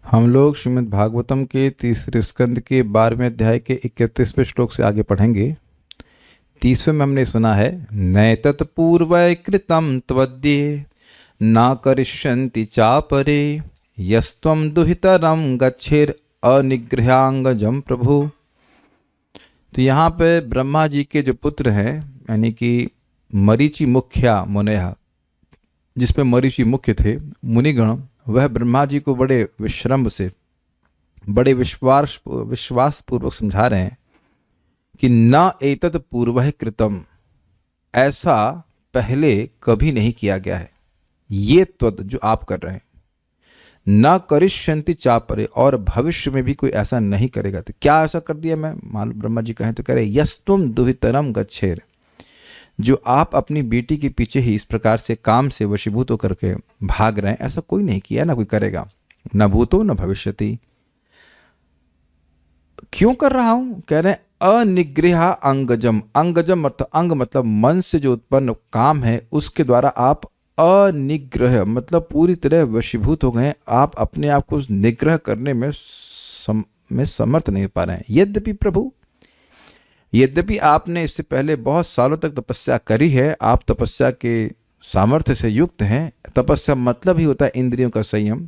हम लोग श्रीमद् भागवतम के तीसरे स्कंद के 12वें अध्याय के 31वें श्लोक से आगे पढ़ेंगे। 30वें में हमने सुना है, नैतत् पूर्वै कृतं त्वद्ये न करिष्यन्ति चापरे यस्त्वं दुहितरं गच्छेर अनिगृहांगजम प्रभु। तो यहाँ पे ब्रह्मा जी के जो पुत्र हैं, यानी कि मरीचि मुख्या मुनयः, जिसमें मरीचि मुख्य थे मुनिगण, वह ब्रह्मा जी को बड़े विश्रम्भ से, बड़े विश्वास पूर्वक समझा रहे हैं कि न एतत् पूर्वः कृतम, ऐसा पहले कभी नहीं किया गया है, ये त्वद जो आप कर रहे हैं, न करिष्यन्ति चापरे, और भविष्य में भी कोई ऐसा नहीं करेगा। तो क्या ऐसा कर दिया मैं? मालूम ब्रह्मा जी कहें तो कह रहे, यस्त्वं दुहितरम गच्छेर, जो आप अपनी बेटी के पीछे ही इस प्रकार से काम से वशीभूत होकर के भाग रहे हैं, ऐसा कोई नहीं किया, ना कोई करेगा, न भूतो न भविष्यति। क्यों कर रहा हूं? कह रहे हैं अनिग्रहा अंगजम। अंगजम मतलब अंग, मतलब मन से जो उत्पन्न काम है उसके द्वारा आप अनिग्रह मतलब पूरी तरह वशीभूत हो गए। आप अपने आप को निग्रह करने में समर्थ नहीं पा रहे हैं। यद्यपि प्रभु, यद्यपि आपने इससे पहले बहुत सालों तक तपस्या करी है, आप तपस्या के सामर्थ्य से युक्त हैं। तपस्या मतलब ही होता है इंद्रियों का संयम।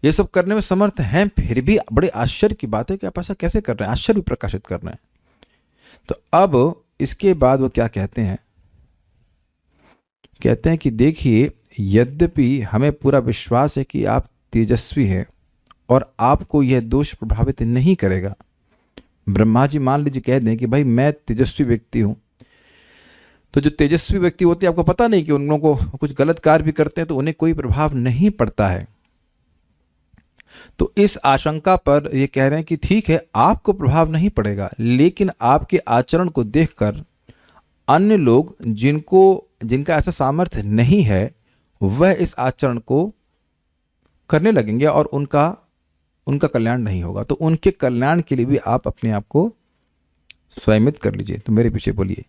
ये सब करने में समर्थ हैं, फिर भी बड़े आश्चर्य की बात है कि आप ऐसा कैसे कर रहे हैं, आश्चर्य प्रकाशित कर रहे हैं। तो अब इसके बाद वो क्या कहते हैं? कहते हैं कि देखिए, यद्यपि हमें पूरा विश्वास है कि आप तेजस्वी हैं और आपको यह दोष प्रभावित नहीं करेगा। ब्रह्मा जी मान लीजिए कह दें कि भाई मैं तेजस्वी व्यक्ति हूं, तो जो तेजस्वी व्यक्ति होते हैं, आपको पता नहीं कि उन लोगों को कुछ गलत कार्य भी करते हैं तो उन्हें कोई प्रभाव नहीं पड़ता है। तो इस आशंका पर ये कह रहे हैं कि ठीक है, आपको प्रभाव नहीं पड़ेगा, लेकिन आपके आचरण को देखकर अन्य लोग जिनका ऐसा सामर्थ्य नहीं है, वह इस आचरण को करने लगेंगे और उनका कल्याण नहीं होगा। तो उनके कल्याण के लिए भी आप अपने आप को स्वयमित कर लीजिए। तो मेरे पीछे बोलिए,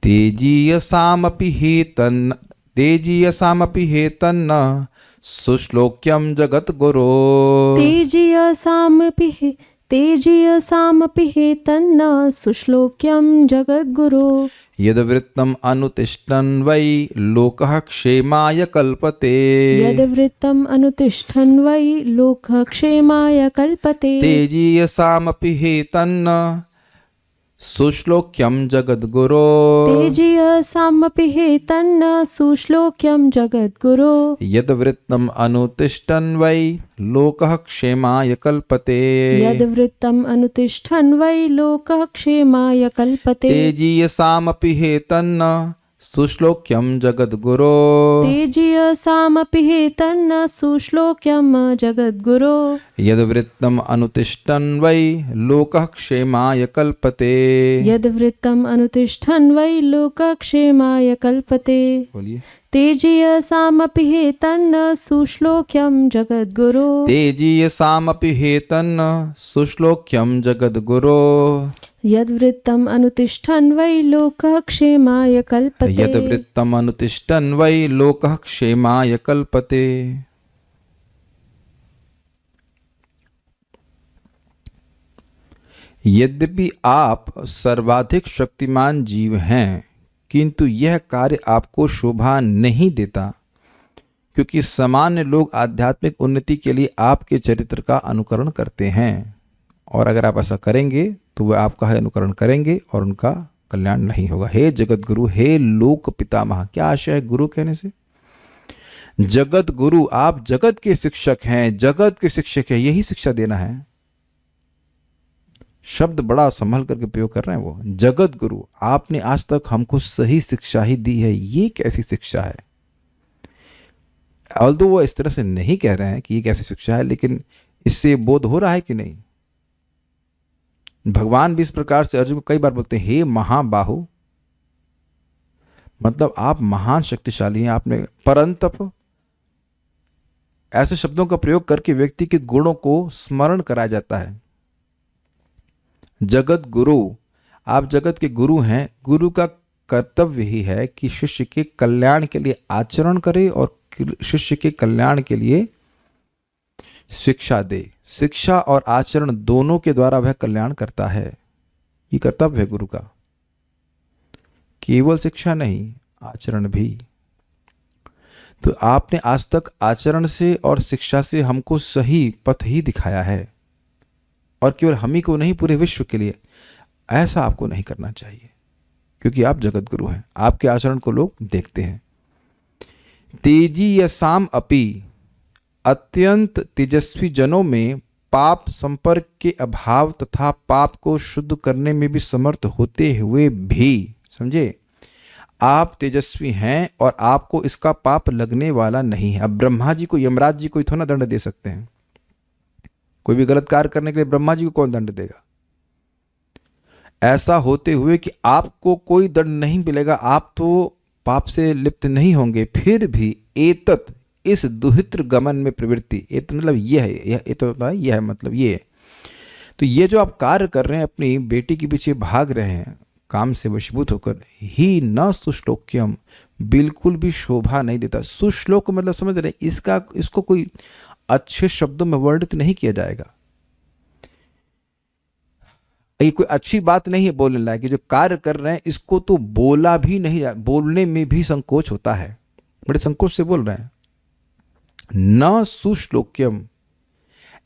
तेजीयसामपि हेतन्न सुश्लोक्यम जगत गुरो। तेजीयसामपि हेतन्न सुश्लोक्यम जगद्गुरो। यद्वृत्तम अनुतिष्ठन् वै लोकः क्षेमाय कल्पते। यद्वृत्तम अनुतिष्ठन् वै लोकः क्षेमाय कल्पते। तेजीयसामपि हेतन्न सुश्लोक्यम जगद्गुरो। तेजीयसामपि हेतन्न सुश्लोक्यम जगद्गुरो। यद्वृत्तम अनुतिष्ठन् वै लोकः क्षेमाय कल्पते। यद्वृत्तम अनुतिष्ठन् वै लोकः क्षेमाय कल्पते। तेजीयसामपि हेतन्न सुश्लोक्यम जगद्गुरो। तेजीयसामपि हेतन्न सुश्लोक्यम जगद्गुरो। यद्वृत्तम अनुतिष्ठन् वै लोकः क्षेमाय कल्पते। यद्वृत्तम अनुतिष्ठन् वै लोकः क्षेमाय कल्पते। बोलिए, तेजीयसामपि हेतन्न सुश्लोक्यम जगद्गुरो। तेजीयसामपि हेतन्न सुश्लोक्यम जगद्गुरो। यद्वृत्तम अनुतिष्ठन् वै लोकः क्षेमाय कल्पते। यद्वृत्तम अनुतिष्ठन् वै लोकः क्षेमाय कल्पते। यद्यपि आप सर्वाधिक शक्तिमान जीव हैं, किंतु यह कार्य आपको शोभा नहीं देता, क्योंकि सामान्य लोग आध्यात्मिक उन्नति के लिए आपके चरित्र का अनुकरण करते हैं, और अगर आप ऐसा करेंगे तो वह आपका अनुकरण करेंगे और उनका कल्याण नहीं होगा। हे जगत गुरु, हे लोक पितामह। क्या आशय है गुरु कहने से? जगत गुरु, आप जगत के शिक्षक हैं, जगत के शिक्षक है, यही शिक्षा देना है। शब्द बड़ा संभल करके प्रयोग कर रहे हैं वो, जगत गुरु। आपने आज तक हमको सही शिक्षा ही दी है, ये कैसी शिक्षा है? ऑल्दो वो इस तरह से नहीं कह रहे हैं कि ये कैसी शिक्षा है, लेकिन इससे बोध हो रहा है कि नहीं? भगवान भी इस प्रकार से अर्जुन को कई बार बोलते हैं, हे महाबाहु, मतलब आप महान शक्तिशाली हैं। आपने परंतप ऐसे शब्दों का प्रयोग करके व्यक्ति के गुणों को स्मरण कराया जाता है। जगत गुरु, आप जगत के गुरु हैं। गुरु का कर्तव्य ही है कि शिष्य के कल्याण के लिए आचरण करे और शिष्य के कल्याण के लिए शिक्षा दे। शिक्षा और आचरण दोनों के द्वारा वह कल्याण करता है। ये कर्तव्य है गुरु का। केवल शिक्षा नहीं, आचरण भी। तो आपने आज तक आचरण से और शिक्षा से हमको सही पथ ही दिखाया है, और केवल हम ही को नहीं, पूरे विश्व के लिए। ऐसा आपको नहीं करना चाहिए, क्योंकि आप जगत गुरु हैं। आपके आचरण को लोग देखते हैं। तेजी यसाम अपि, अत्यंत तेजस्वी जनों में पाप संपर्क के अभाव तथा पाप को शुद्ध करने में भी समर्थ होते हुए भी, समझे, आप तेजस्वी हैं और आपको इसका पाप लगने वाला नहीं है। अब ब्रह्मा जी को, यमराज जी को थोड़ा दंड दे सकते हैं? कोई भी गलत कार्य करने के लिए ब्रह्मा जी को कौन दंड देगा? ऐसा होते हुए कि आपको कोई दंड नहीं मिलेगा, आप तो पाप से लिप्त नहीं होंगे, फिर भी एतत्, इस दुहित्र गमन में प्रवृत्ति, एतत् मतलब ये है, यह है मतलब ये है। तो ये जो आप कार्य कर रहे हैं, अपनी बेटी के पीछे भाग रहे हैं काम से वशीभूत होकर, ही न सुश्लोक्यम, बिल्कुल भी शोभा नहीं देता। सुश्लोक मतलब समझ रहे, इसको कोई अच्छे शब्दों में वर्णित नहीं किया जाएगा। ये कोई अच्छी बात नहीं है बोलने लायक कि जो कार्य कर रहे हैं इसको तो बोला भी नहीं, बोलने में भी संकोच होता है, बड़े संकोच से बोल रहे हैं। न सुश्लोक्यम,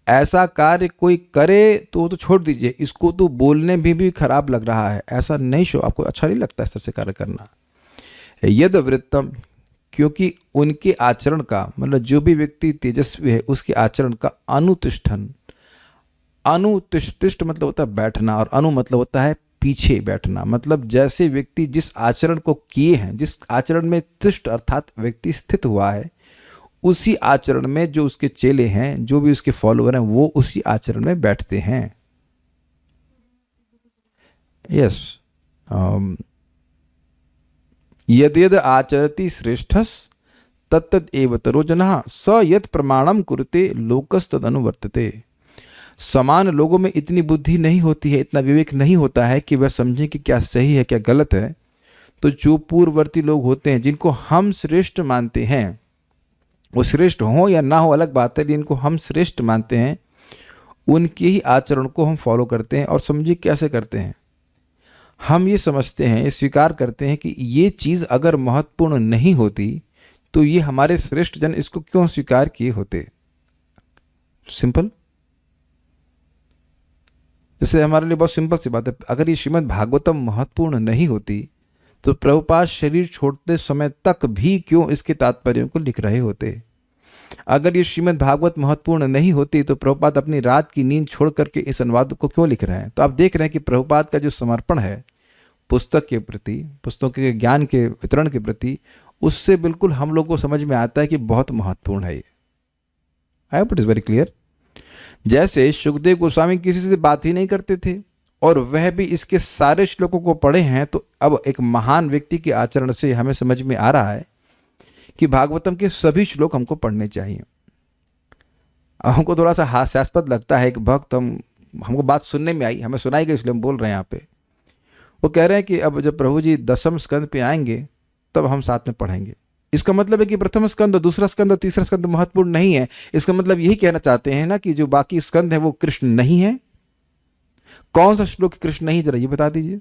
ऐसा कार्य कोई करे तो छोड़ दीजिए, इसको तो बोलने में भी खराब लग रहा है, ऐसा नहीं, आपको अच्छा नहीं लगता इस तरह से कार्य करना। यद वृत्तम, क्योंकि उनके आचरण का मतलब जो भी व्यक्ति तेजस्वी है उसके आचरण का अनुतिष्ठन, अनुतिष्ठ मतलब होता है बैठना, और अनु मतलब होता है पीछे बैठना। मतलब जैसे व्यक्ति जिस आचरण को किए हैं, जिस आचरण में तिष्ठ अर्थात व्यक्ति स्थित हुआ है, उसी आचरण में जो उसके चेले हैं, जो भी उसके फॉलोअर हैं, वो उसी आचरण में बैठते हैं। यस, यद यद आचरति श्रेष्ठस तत्तद एव तरो जनः स यत् प्रमाणम कुरुते लोकस्तद अनुवर्तते। समान लोगों में इतनी बुद्धि नहीं होती है, इतना विवेक नहीं होता है कि वह समझें कि क्या सही है क्या गलत है। तो जो पूर्ववर्ती लोग होते हैं, जिनको हम श्रेष्ठ मानते हैं, वो श्रेष्ठ हो या ना हो अलग बात है, लेकिन इनको हम श्रेष्ठ मानते हैं, उनके ही आचरण को हम फॉलो करते हैं। और समझिए कैसे करते हैं, हम ये समझते हैं, ये स्वीकार करते हैं कि ये चीज़ अगर महत्वपूर्ण नहीं होती तो ये हमारे श्रेष्ठ जन इसको क्यों स्वीकार किए होते। सिंपल, जैसे हमारे लिए बहुत सिंपल सी बात है, अगर ये श्रीमद् भागवतम महत्वपूर्ण नहीं होती तो प्रभुपाद शरीर छोड़ते समय तक भी क्यों इसके तात्पर्यों को लिख रहे होते। अगर ये श्रीमद् भागवत महत्वपूर्ण नहीं होती तो प्रभुपाद अपनी रात की नींद छोड़ करके इस अनुवाद को क्यों लिख रहे हैं। तो आप देख रहे हैं कि प्रभुपाद का जो समर्पण है पुस्तक के प्रति, पुस्तकों के ज्ञान के वितरण के प्रति, उससे बिल्कुल हम लोग को समझ में आता है कि बहुत महत्वपूर्ण है ये। I hope it is very clear. जैसे सुखदेव गोस्वामी किसी से बात ही नहीं करते थे, और वह भी इसके सारे श्लोकों को पढ़े हैं, तो अब एक महान व्यक्ति के आचरण से हमें समझ में आ रहा है कि भागवतम के सभी श्लोक हमको पढ़ने चाहिए। अब हमको थोड़ा सा हास्यास्पद लगता है कि भक्त, हमको बात सुनने में आई, हमें सुनाई गई, इसलिए हम बोल रहे हैं यहाँ पे। वो कह रहे हैं कि अब जब प्रभु जी 10वें स्कंद पे आएंगे तब हम साथ में पढ़ेंगे। इसका मतलब है कि प्रथम स्कंद और दूसरा स्कंद और तीसरा स्कंद महत्वपूर्ण नहीं है। इसका मतलब यही कहना चाहते हैं ना कि जो बाकी स्कंद है वो कृष्ण नहीं है। कौन सा श्लोक कृष्ण नहीं, जरा ये बता दीजिए।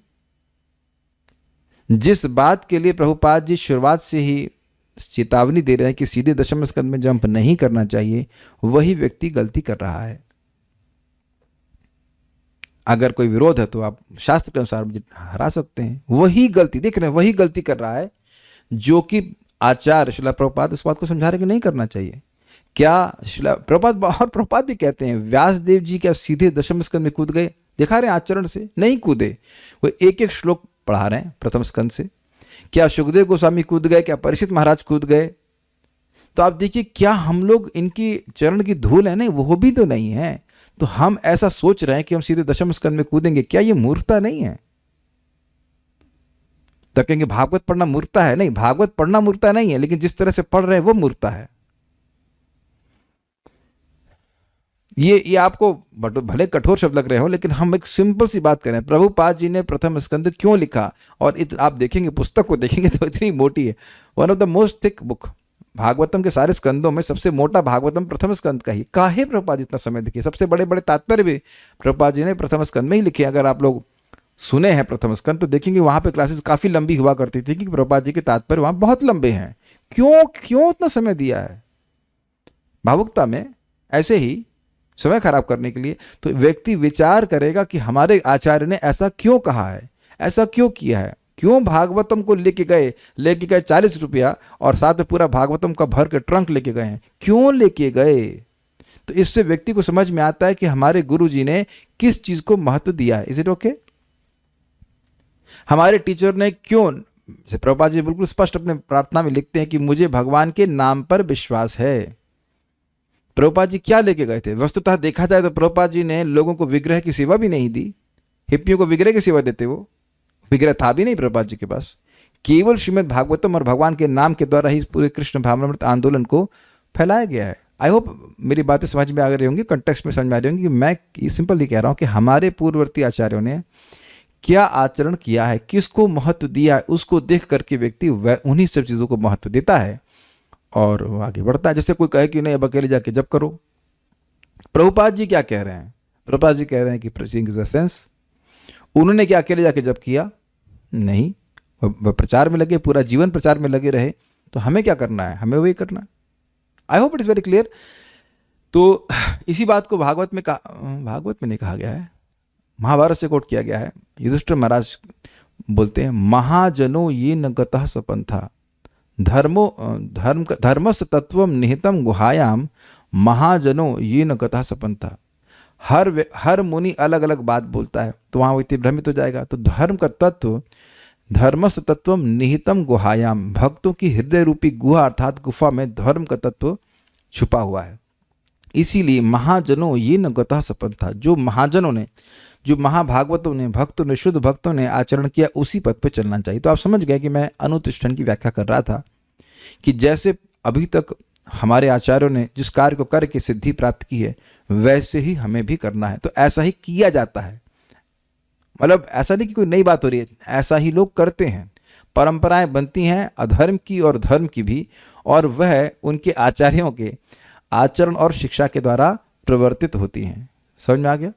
जिस बात के लिए प्रभुपाद जी शुरुआत से ही चेतावनी दे रहे हैं कि सीधे 10वें स्कंद में जंप नहीं करना चाहिए, वही व्यक्ति गलती कर रहा है। अगर कोई विरोध है तो आप शास्त्र के अनुसार हरा सकते हैं। वही गलती देख रहे हैं, वही गलती कर रहा है जो कि आचार्य श्रील प्रभुपाद इस बात को समझा रहे कि नहीं करना चाहिए। क्या श्रील प्रभुपाद, और प्रभुपाद भी कहते हैं, व्यास देव जी क्या सीधे 10वें स्कंद में कूद गए? दिखा रहे हैं आचरण से नहीं कूदे, वो एक एक श्लोक पढ़ा रहे हैं प्रथम स्कंद से। क्या सुखदेव गोस्वामी कूद गए? क्या परीक्षित महाराज कूद गए? तो आप देखिए, क्या हम लोग इनकी चरण की धूल है? नहीं, वो भी तो नहीं है। तो हम ऐसा सोच रहे हैं कि हम सीधे 10वें स्कंद में कूदेंगे। क्या ये मूर्खता नहीं है? तो कहेंगे भागवत पढ़ना मूर्खता है। नहीं, भागवत पढ़ना मूर्खता नहीं है, लेकिन जिस तरह से पढ़ रहे हैं वो मूर्खता है। ये आपको भले कठोर शब्द लग रहे हो, लेकिन हम एक सिंपल सी बात करें। प्रभुपाद जी ने प्रथम स्कंद क्यों लिखा? और आप देखेंगे, पुस्तक को देखेंगे तो इतनी मोटी है, one of the most thick book, Bhagavatam के सारे स्कंदों में सबसे मोटा भागवतम प्रथम स्कंद का ही। काहे प्रभुपाद जी इतना समय देखिए, सबसे बड़े बड़े तात्पर्य भी प्रभुपाद जी ने प्रथम स्कंद में ही लिखे। अगर आप लोग सुने हैं प्रथम स्कंद तो देखेंगे वहां पे क्लासेस काफी लंबी हुआ करती थी, क्योंकि प्रभुपाद जी के तात्पर्य वहां बहुत लंबे हैं। क्यों उतना समय दिया है भावुकता में, ऐसे ही समय खराब करने के लिए? तो व्यक्ति विचार करेगा कि हमारे आचार्य ने ऐसा क्यों कहा है, ऐसा क्यों किया है, क्यों भागवतम को लेके गए 40 रुपया और साथ में पूरा भागवतम का भर के ट्रंक लेके गए हैं, क्यों लेके गए? तो इससे व्यक्ति को समझ में आता है कि हमारे गुरु जी ने किस चीज को महत्व दिया है। Is it okay? हमारे टीचर ने क्यों, जैसे प्रभुपाद जी बिल्कुल स्पष्ट अपने प्रार्थना में लिखते हैं कि मुझे भगवान के नाम पर विश्वास है। प्रभुपाद जी क्या लेके गए थे? वस्तुतः देखा जाए तो प्रभुपाद जी ने लोगों को विग्रह की सेवा भी नहीं दी। हिप्पियों को विग्रह की सेवा देते, वो विग्रह था भी नहीं प्रभुपाद जी के पास। केवल श्रीमद् भागवतम और भगवान के नाम के द्वारा ही इस पूरे कृष्ण भावनामृत आंदोलन को फैलाया गया है। आई होप मेरी बातें समझ में आ रही होंगी, कंटेक्स्ट में समझ में आ रही होंगी कि मैं सिंपली कह रहा हूँ कि हमारे पूर्ववर्ती आचार्यों ने क्या आचरण किया है, किसको महत्व दिया है, उसको देख करके व्यक्ति उन्हीं सब चीज़ों को महत्व देता है और वो आगे बढ़ता है। जैसे कोई कहे कि नहीं अब अकेले जाके जप करो। प्रभुपाद जी क्या कह रहे हैं? प्रभुपाद जी कह रहे हैं कि प्रीचिंग इज द सेंस। उन्होंने क्या अकेले जाके जप किया? नहीं, वह प्रचार में लगे, पूरा जीवन प्रचार में लगे रहे। तो हमें क्या करना है? हमें वही करना है। I hope it is very clear. तो इसी बात को भागवत में नहीं कहा गया है, महाभारत से कोट किया गया है। युधिष्ठिर महाराज बोलते हैं, महाजनो ये न गतः सपंथा धर्मस तत्वम निहितम गुहायाम महाजनो ये न गतः सपंथा। हर मुनि अलग अलग बात बोलता है तो वहाँ व्यक्ति भ्रमित हो जाएगा। तो धर्म का तत्व, धर्मस तत्वम निहितम गुहायाम, भक्तों की हृदय रूपी गुहा अर्थात गुफा में धर्म का तत्व छुपा हुआ है। इसीलिए महाजनों ये न गतः सपंथा, जो महाजनों ने, जो महाभागवतों ने, भक्तों ने, शुद्ध भक्तों ने आचरण किया उसी पथ पे चलना चाहिए। तो आप समझ गए कि मैं अनुतिष्ठन की व्याख्या कर रहा था कि जैसे अभी तक हमारे आचार्यों ने जिस कार्य को करके सिद्धि प्राप्त की है वैसे ही हमें भी करना है। तो ऐसा ही किया जाता है, मतलब ऐसा नहीं कि कोई नई बात हो रही है, ऐसा ही लोग करते हैं। परंपराएं बनती हैं अधर्म की और धर्म की भी, और वह उनके आचार्यों के आचरण और शिक्षा के द्वारा प्रवर्तित होती हैं। समझ में आ गया?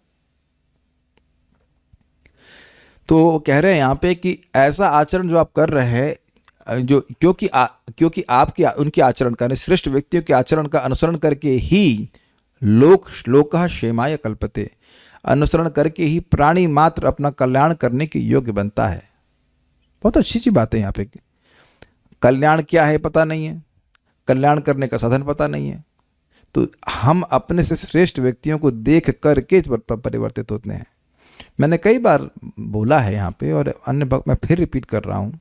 तो कह रहे हैं यहाँ पे कि ऐसा आचरण जो आप कर रहे हैं, जो क्योंकि आपके उनके आचरण का, श्रेष्ठ व्यक्तियों के आचरण का अनुसरण करके ही लोकः क्षेमाय कल्पते, अनुसरण करके ही प्राणी मात्र अपना कल्याण करने के योग्य बनता है। बहुत अच्छी सी बात है यहाँ पे। कल्याण क्या है पता नहीं है, कल्याण करने का साधन पता नहीं है, तो हम अपने से श्रेष्ठ व्यक्तियों को देख करके परिवर्तित होते हैं। मैंने कई बार बोला है यहाँ पे और अन्य वक्त मैं फिर रिपीट कर रहा हूँ,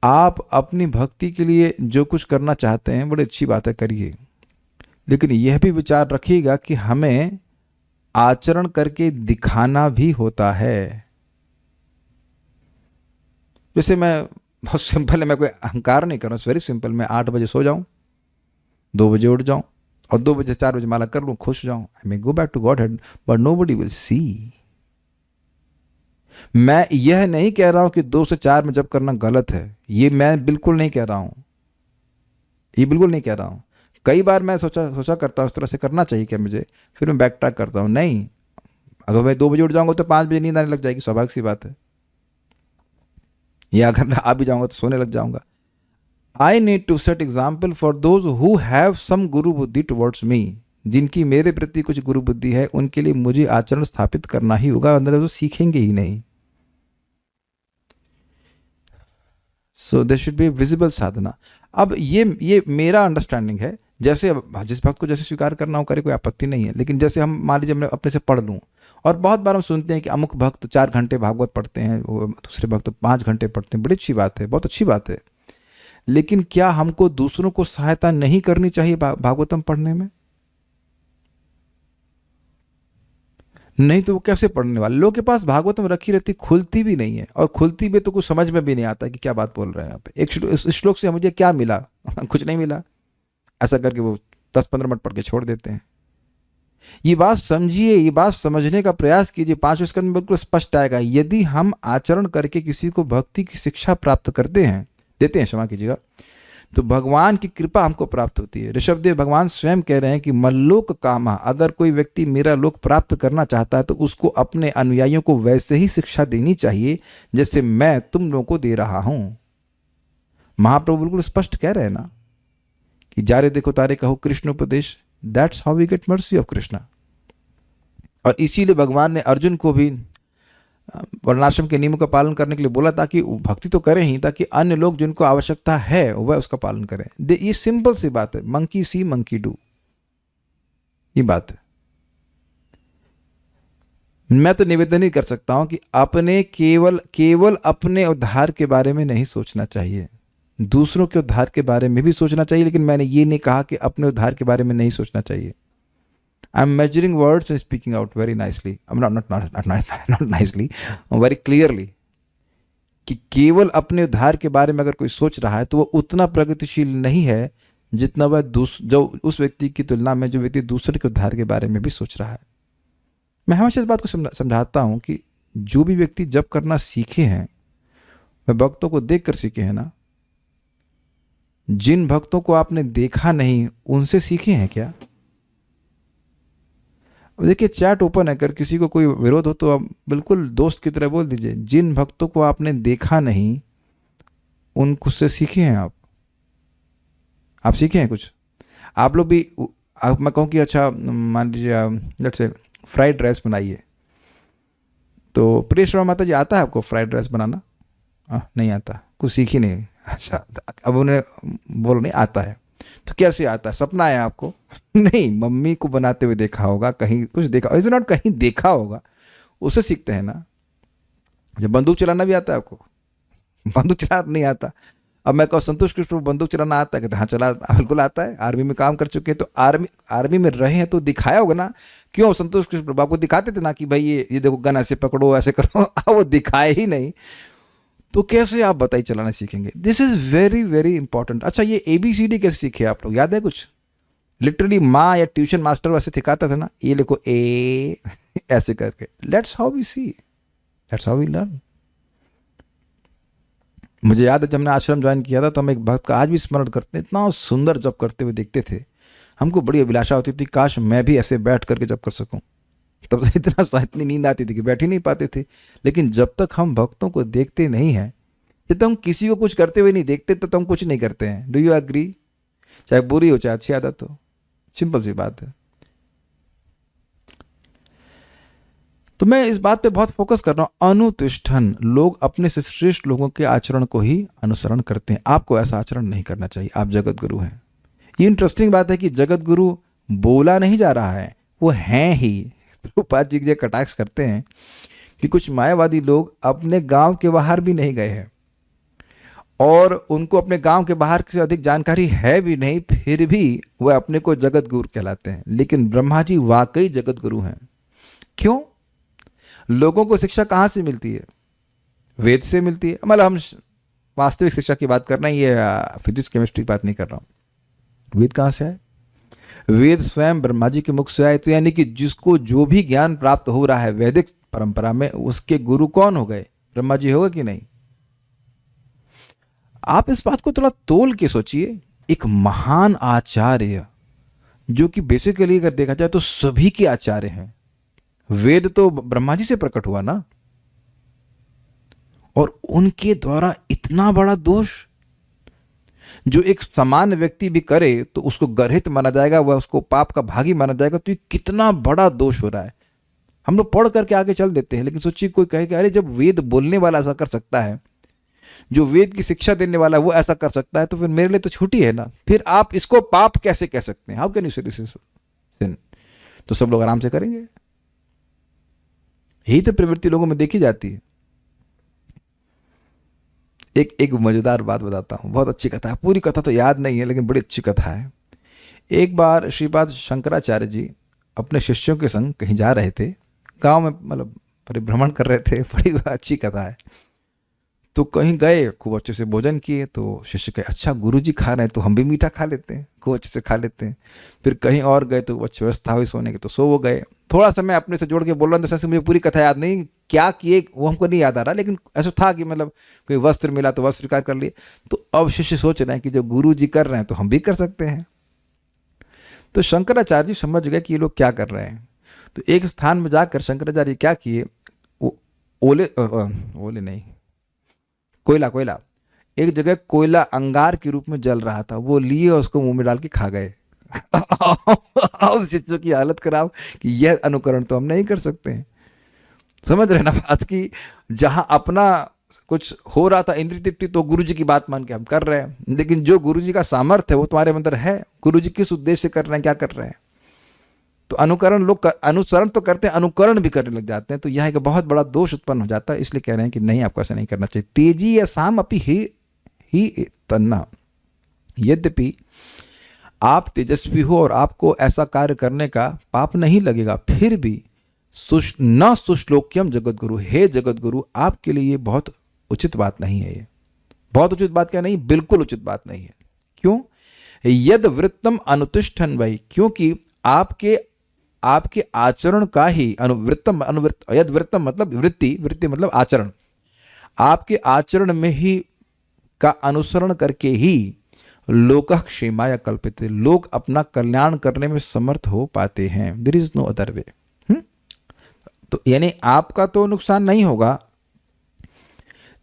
आप अपनी भक्ति के लिए जो कुछ करना चाहते हैं बड़ी अच्छी बात है, करिए, लेकिन यह भी विचार रखिएगा कि हमें आचरण करके दिखाना भी होता है। जैसे मैं बहुत सिंपल है, मैं कोई अहंकार नहीं कर रहा, वेरी सिंपल। मैं 8 बजे सो जाऊं, 2 बजे उठ जाऊं और 2 बजे 4 बजे माला कर लूं, खुश जाऊं, I may go back to godhead, but nobody will see. मैं यह नहीं कह रहा हूं कि 2 से 4 में जब करना गलत है, ये मैं बिल्कुल नहीं कह रहा हूं, ये बिल्कुल नहीं कह रहा हूं। कई बार मैं सोचा करता हूं इस तरह से करना चाहिए क्या मुझे, फिर मैं बैक ट्रैक करता हूं, नहीं, अगर मैं 2 बजे उठ जाऊंगा तो 5 बजे नींद आने लग जाएगी, स्वाभाविक सी बात है। या अगर मैं आ भी जाऊंगा तो सोने लग जाऊंगा। I need to set example for those who have some guru buddhi towards me, जिनकी मेरे प्रति कुछ गुरु बुद्धि है, उनके लिए मुझे आचरण स्थापित करना ही होगा, अंदर वो सीखेंगे ही नहीं। So there should be visible sadhana. अब ये मेरा अंडरस्टैंडिंग है, जैसे जिस भक्त को जैसे स्वीकार करना हो करे, कोई आपत्ति नहीं है। लेकिन जैसे हम मान लीजिए मैं अपने से पढ़ लूँ, और बहुत बार हम सुनते हैं कि अमुक भक्त 4 घंटे भागवत पढ़ते हैं, वो दूसरे भक्त 5 घंटे पढ़ते हैं, बड़ी अच्छी बात है, बहुत अच्छी बात है। लेकिन क्या हमको दूसरों को सहायता नहीं करनी चाहिए भागवतम पढ़ने में? नहीं तो वो कैसे पढ़ने वाले? लोगों के पास भागवतम रखी रहती, खुलती भी नहीं है, और खुलती भी तो कुछ समझ में भी नहीं आता कि क्या बात बोल रहे हैं यहाँ पे। इस श्लोक से मुझे क्या मिला? कुछ नहीं मिला, ऐसा करके वो 10-15 मिनट पढ़ के छोड़ देते हैं। ये बात समझिए, ये बात समझने का प्रयास कीजिए। 5वें स्कंद में बिल्कुल स्पष्ट आएगा, यदि हम आचरण करके किसी को भक्ति की शिक्षा प्राप्त देते हैं, क्षमा कीजिएगा, तो भगवान की कृपा हमको प्राप्त होती है। ऋषभदेव भगवान स्वयं कह रहे हैं कि मल्लोक कामा, अगर कोई व्यक्ति मेरा लोक प्राप्त करना चाहता है तो उसको अपने अनुयायियों को वैसे ही शिक्षा देनी चाहिए जैसे मैं तुम लोगों को दे रहा हूं। महाप्रभु बिल्कुल स्पष्ट कह रहे हैं ना कि जारे देखो तारे कहो कृष्ण उपदेश, that's how we get mercy of Krishna. और इसीलिए भगवान ने अर्जुन को भी वर्णाश्रम के नियमों का पालन करने के लिए बोला, ताकि भक्ति तो करें ही, ताकि अन्य लोग जिनको आवश्यकता है वह उसका पालन करें। ये सिंपल सी बात है, मंकी सी मंकी डू, ये बात है। मैं तो निवेदन ही कर सकता हूं कि अपने केवल अपने उद्धार के बारे में नहीं सोचना चाहिए, दूसरों के उद्धार के बारे में भी सोचना चाहिए। लेकिन मैंने ये नहीं कहा कि अपने उद्धार के बारे में नहीं सोचना चाहिए। I am measuring words and speaking out very nicely, not nicely, very clearly, कि केवल अपने उद्धार के बारे में अगर कोई सोच रहा है तो वो उतना प्रगतिशील नहीं है जितना वह जो उस व्यक्ति की तुलना में जो व्यक्ति दूसरे के उद्धार के बारे में भी सोच रहा है। मैं हमेशा इस बात को समझाता हूं कि जो भी व्यक्ति जप करना सीखे हैं वह भक्तों को देख कर सीखे हैं ना। जिन भक्तों को आपने देखा नहीं उनसे सीखे हैं क्या? देखिए चैट ओपन है, अगर किसी को कोई विरोध हो तो आप बिल्कुल दोस्त की तरह बोल दीजिए। जिन भक्तों को आपने देखा नहीं उनको से सीखे हैं आप सीखे हैं कुछ? आप लोग भी, मैं कहूँ कि अच्छा मान लीजिए लेट्स से फ्राइड राइस बनाइए, तो प्रिय श्रवण माता जी आता है आपको फ्राइड राइस बनाना? नहीं आता, कुछ सीखी नहीं। अच्छा, अब उन्हें बोलो नहीं आता है तो कैसे आता है? सपना है आपको? नहीं, मम्मी को बनाते हुए देखा होगा, कहीं कुछ देखा, इज नॉट कहीं देखा होगा, उससे सीखते हैं ना। जब बंदूक चलाना भी आता है आपको? बंदूक चलाना नहीं आता। अब मैं कहूँ संतोष कृष्ण बंदूक चलाना आता है? कहते हाँ चला, बिल्कुल आता है, आर्मी में काम कर चुके हैं, तो आर्मी में रहे हैं तो दिखाया होगा ना। क्यों संतोष कृष्ण प्रभु आपको दिखाते थे ना कि भाई ये देखो गन ऐसे पकड़ो ऐसे करो, वो दिखाए ही नहीं, तो कैसे आप बताइए चलाना सीखेंगे? This is very very important. अच्छा, ये ABCD कैसे सीखे आप लोग, याद है कुछ? लिटरली माँ या ट्यूशन मास्टर वैसे सिखाता था ना, ये लिखो ए ऐसे करके। Let's how we see, let's how we learn. मुझे याद है जब हमने आश्रम ज्वाइन किया था तो हम एक भक्त का आज भी स्मरण करते हैं, इतना सुंदर जप करते हुए देखते थे, हमको बड़ी अभिलाषा होती थी काश मैं भी ऐसे बैठ करके जप कर सकूं। तब तो इतनी नींद आती थी कि बैठ ही नहीं पाते थे। लेकिन जब तक हम भक्तों को देखते नहीं हैं, जब तक हम किसी को कुछ करते हुए नहीं देखते तब तो हम कुछ नहीं करते हैं। Do you agree? चाहे बुरी हो चाहे अच्छी आदत हो, सिंपल सी बात है। तो मैं इस बात पे बहुत फोकस कर रहा हूं, अनुतिष्ठन। लोग अपने से श्रेष्ठ लोगों के आचरण को ही अनुसरण करते हैं। आपको ऐसा आचरण नहीं करना चाहिए, आप जगत गुरु हैं। ये इंटरेस्टिंग बात है कि जगत गुरु बोला नहीं जा रहा है, वो हैं ही। प्रभुपाद जी जो कटाक्ष करते हैं कि कुछ मायावादी लोग अपने गांव के बाहर भी नहीं गए हैं और उनको अपने गांव के बाहर से अधिक जानकारी है भी नहीं, फिर भी वह अपने को जगत गुरु कहलाते हैं। लेकिन ब्रह्मा जी वाकई जगत गुरु हैं। क्यों? लोगों को शिक्षा कहाँ से मिलती है? वेद से मिलती है। मतलब हम वास्तविक शिक्षा की बात कर रहे हैं, ये फिजिक्स केमिस्ट्री की बात नहीं कर रहा हूँ। वेद कहाँ से है? वेद स्वयं ब्रह्मा जी के मुख से आए। तो यानी कि जिसको जो भी ज्ञान प्राप्त हो रहा है वैदिक परंपरा में, उसके गुरु कौन हो गए? ब्रह्मा जी होगा कि नहीं? आप इस बात को थोड़ा तोल के सोचिए। एक महान आचार्य जो कि बेसिकली अगर देखा जाए तो सभी के आचार्य हैं। वेद तो ब्रह्मा जी से प्रकट हुआ ना, और उनके द्वारा इतना बड़ा दोष जो एक सामान्य व्यक्ति भी करे तो उसको गर्हित माना जाएगा, वह उसको पाप का भागी माना जाएगा। तो ये कितना बड़ा दोष हो रहा है। हम लोग पढ़ करके आगे चल देते हैं, लेकिन सोचिए कोई कहे कि अरे जब वेद बोलने वाला ऐसा कर सकता है, जो वेद की शिक्षा देने वाला है वो ऐसा कर सकता है, तो फिर मेरे लिए तो छूटी है ना। फिर आप इसको पाप कैसे कह सकते हैं? हाउ कैन यू से दिस इज सिन? तो सब लोग आराम से करेंगे। यही तो प्रवृत्ति लोगों में देखी जाती है। एक मजेदार बात बताता हूं, बहुत अच्छी कथा है। पूरी कथा तो याद नहीं है लेकिन बड़ी अच्छी कथा है। एक बार श्रीपाद शंकराचार्य जी अपने शिष्यों के संग कहीं जा रहे थे, गांव में मतलब परिभ्रमण कर रहे थे। बड़ी अच्छी कथा है। तो कहीं गए, खूब अच्छे से भोजन किए, तो शिष्य कहे अच्छा गुरुजी खा रहे हैं तो हम भी मीठा खा लेते हैं, खूब अच्छे से खा लेते हैं। फिर कहीं और गए तो अच्छी व्यवस्था हुई सोने की, तो सो वो गए। थोड़ा सा मैं अपने से जोड़ के बोल रहा हूँ, जैसे मुझे पूरी कथा याद नहीं क्या किए वो हमको नहीं याद आ रहा, लेकिन ऐसा था कि मतलब कोई वस्त्र मिला तो वस्त्र स्वीकार कर लिए। तो अब शिष्य सोच रहे हैं कि जो गुरु जी कर रहे हैं तो हम भी कर सकते हैं। तो शंकराचार्य जी समझ गए कि ये लोग क्या कर रहे हैं। तो एक स्थान में जाकर शंकराचार्य जी क्या किए, ओले नहीं, कोयला एक जगह कोयला अंगार के रूप में जल रहा था, वो लिए और उसको मुंह में डाल के खा गए। अब शिष्यों की हालत खराब कि यह अनुकरण तो हम नहीं कर सकते हैं। समझ रहे ना बात की, जहां अपना कुछ हो रहा था इंद्रिय तृप्ति, तो गुरु जी की बात मान के हम कर रहे हैं, लेकिन जो गुरु जी का सामर्थ्य है वो तुम्हारे अंदर है, गुरु जी किस उद्देश्य से कर रहे हैं, क्या कर रहे हैं। तो अनुसरण तो करते हैं, अनुकरण भी करने लग जाते हैं। तो यह एक बहुत बड़ा दोष उत्पन्न हो जाता है। इसलिए कह रहे हैं कि नहीं, आपको ऐसा नहीं करना चाहिए। तेजी या साम अपि ही तन्ना, यद्यपि आप तेजस्वी हो और आपको ऐसा कार्य करने का पाप नहीं लगेगा, फिर भी न सुश्लोक्यम जगत गुरु, हे जगत गुरु आपके लिए ये बहुत उचित बात नहीं है। ये बहुत उचित बात क्या नहीं, बिल्कुल उचित बात नहीं है। क्यों? यद वृत्तम अनुतिष्ठन वही, क्योंकि आपके आचरण का ही यद वृत्तम मतलब वृत्ति मतलब आचरण, आपके आचरण में ही का अनुसरण करके ही लोकः क्षेमाय कल्पिते, लोग अपना कल्याण करने में समर्थ हो पाते हैं। There is no other way. तो यानी आपका तो नुकसान नहीं होगा,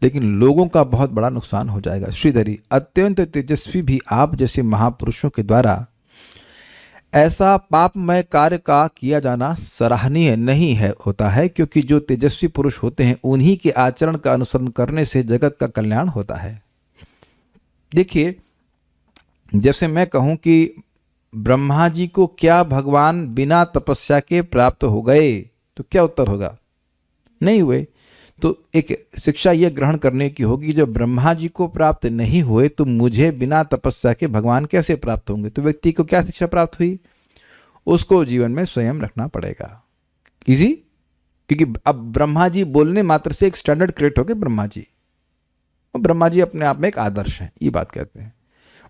लेकिन लोगों का बहुत बड़ा नुकसान हो जाएगा। श्रीधरी, अत्यंत तेजस्वी भी आप जैसे महापुरुषों के द्वारा ऐसा पापमय कार्य का किया जाना सराहनीय नहीं है होता है, क्योंकि जो तेजस्वी पुरुष होते हैं उन्हीं के आचरण का अनुसरण करने से जगत का कल्याण होता है। देखिए, जैसे मैं कहूं कि ब्रह्मा जी को क्या भगवान बिना तपस्या के प्राप्त हो गए, तो क्या उत्तर होगा? नहीं हुए। तो एक शिक्षा यह ग्रहण करने की होगी, जब ब्रह्मा जी को प्राप्त नहीं हुए तो मुझे बिना तपस्या के भगवान कैसे प्राप्त होंगे? तो व्यक्ति को क्या शिक्षा प्राप्त हुई? उसको जीवन में स्वयं रखना पड़ेगा। इजी, क्योंकि अब ब्रह्मा जी बोलने मात्र से एक स्टैंडर्ड क्रिएट हो गए ब्रह्मा जी, और ब्रह्मा जी अपने आप में एक आदर्श है, ये बात कहते हैं।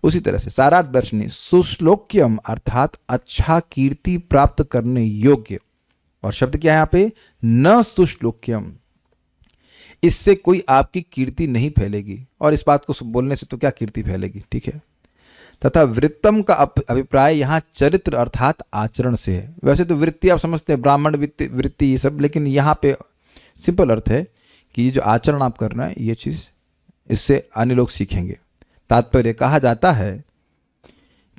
उसी तरह से सारार्थ दर्शनी सुश्लोक्यम अर्थात अच्छा कीर्ति प्राप्त करने योग्य, और शब्द क्या है यहाँ पे? न सुश्लोक्यम, इससे कोई आपकी कीर्ति नहीं फैलेगी, और इस बात को बोलने से तो क्या कीर्ति फैलेगी, ठीक है। तथा वृत्तम का अभिप्राय यहाँ चरित्र अर्थात आचरण से है। वैसे तो वृत्ति आप समझते हैं, ब्राह्मण वृत्ति ये सब, लेकिन यहाँ पे सिंपल अर्थ है कि ये जो आचरण आप कर रहे हैं ये चीज़, इससे अन्य लोग सीखेंगे। तात्पर्य, कहा जाता है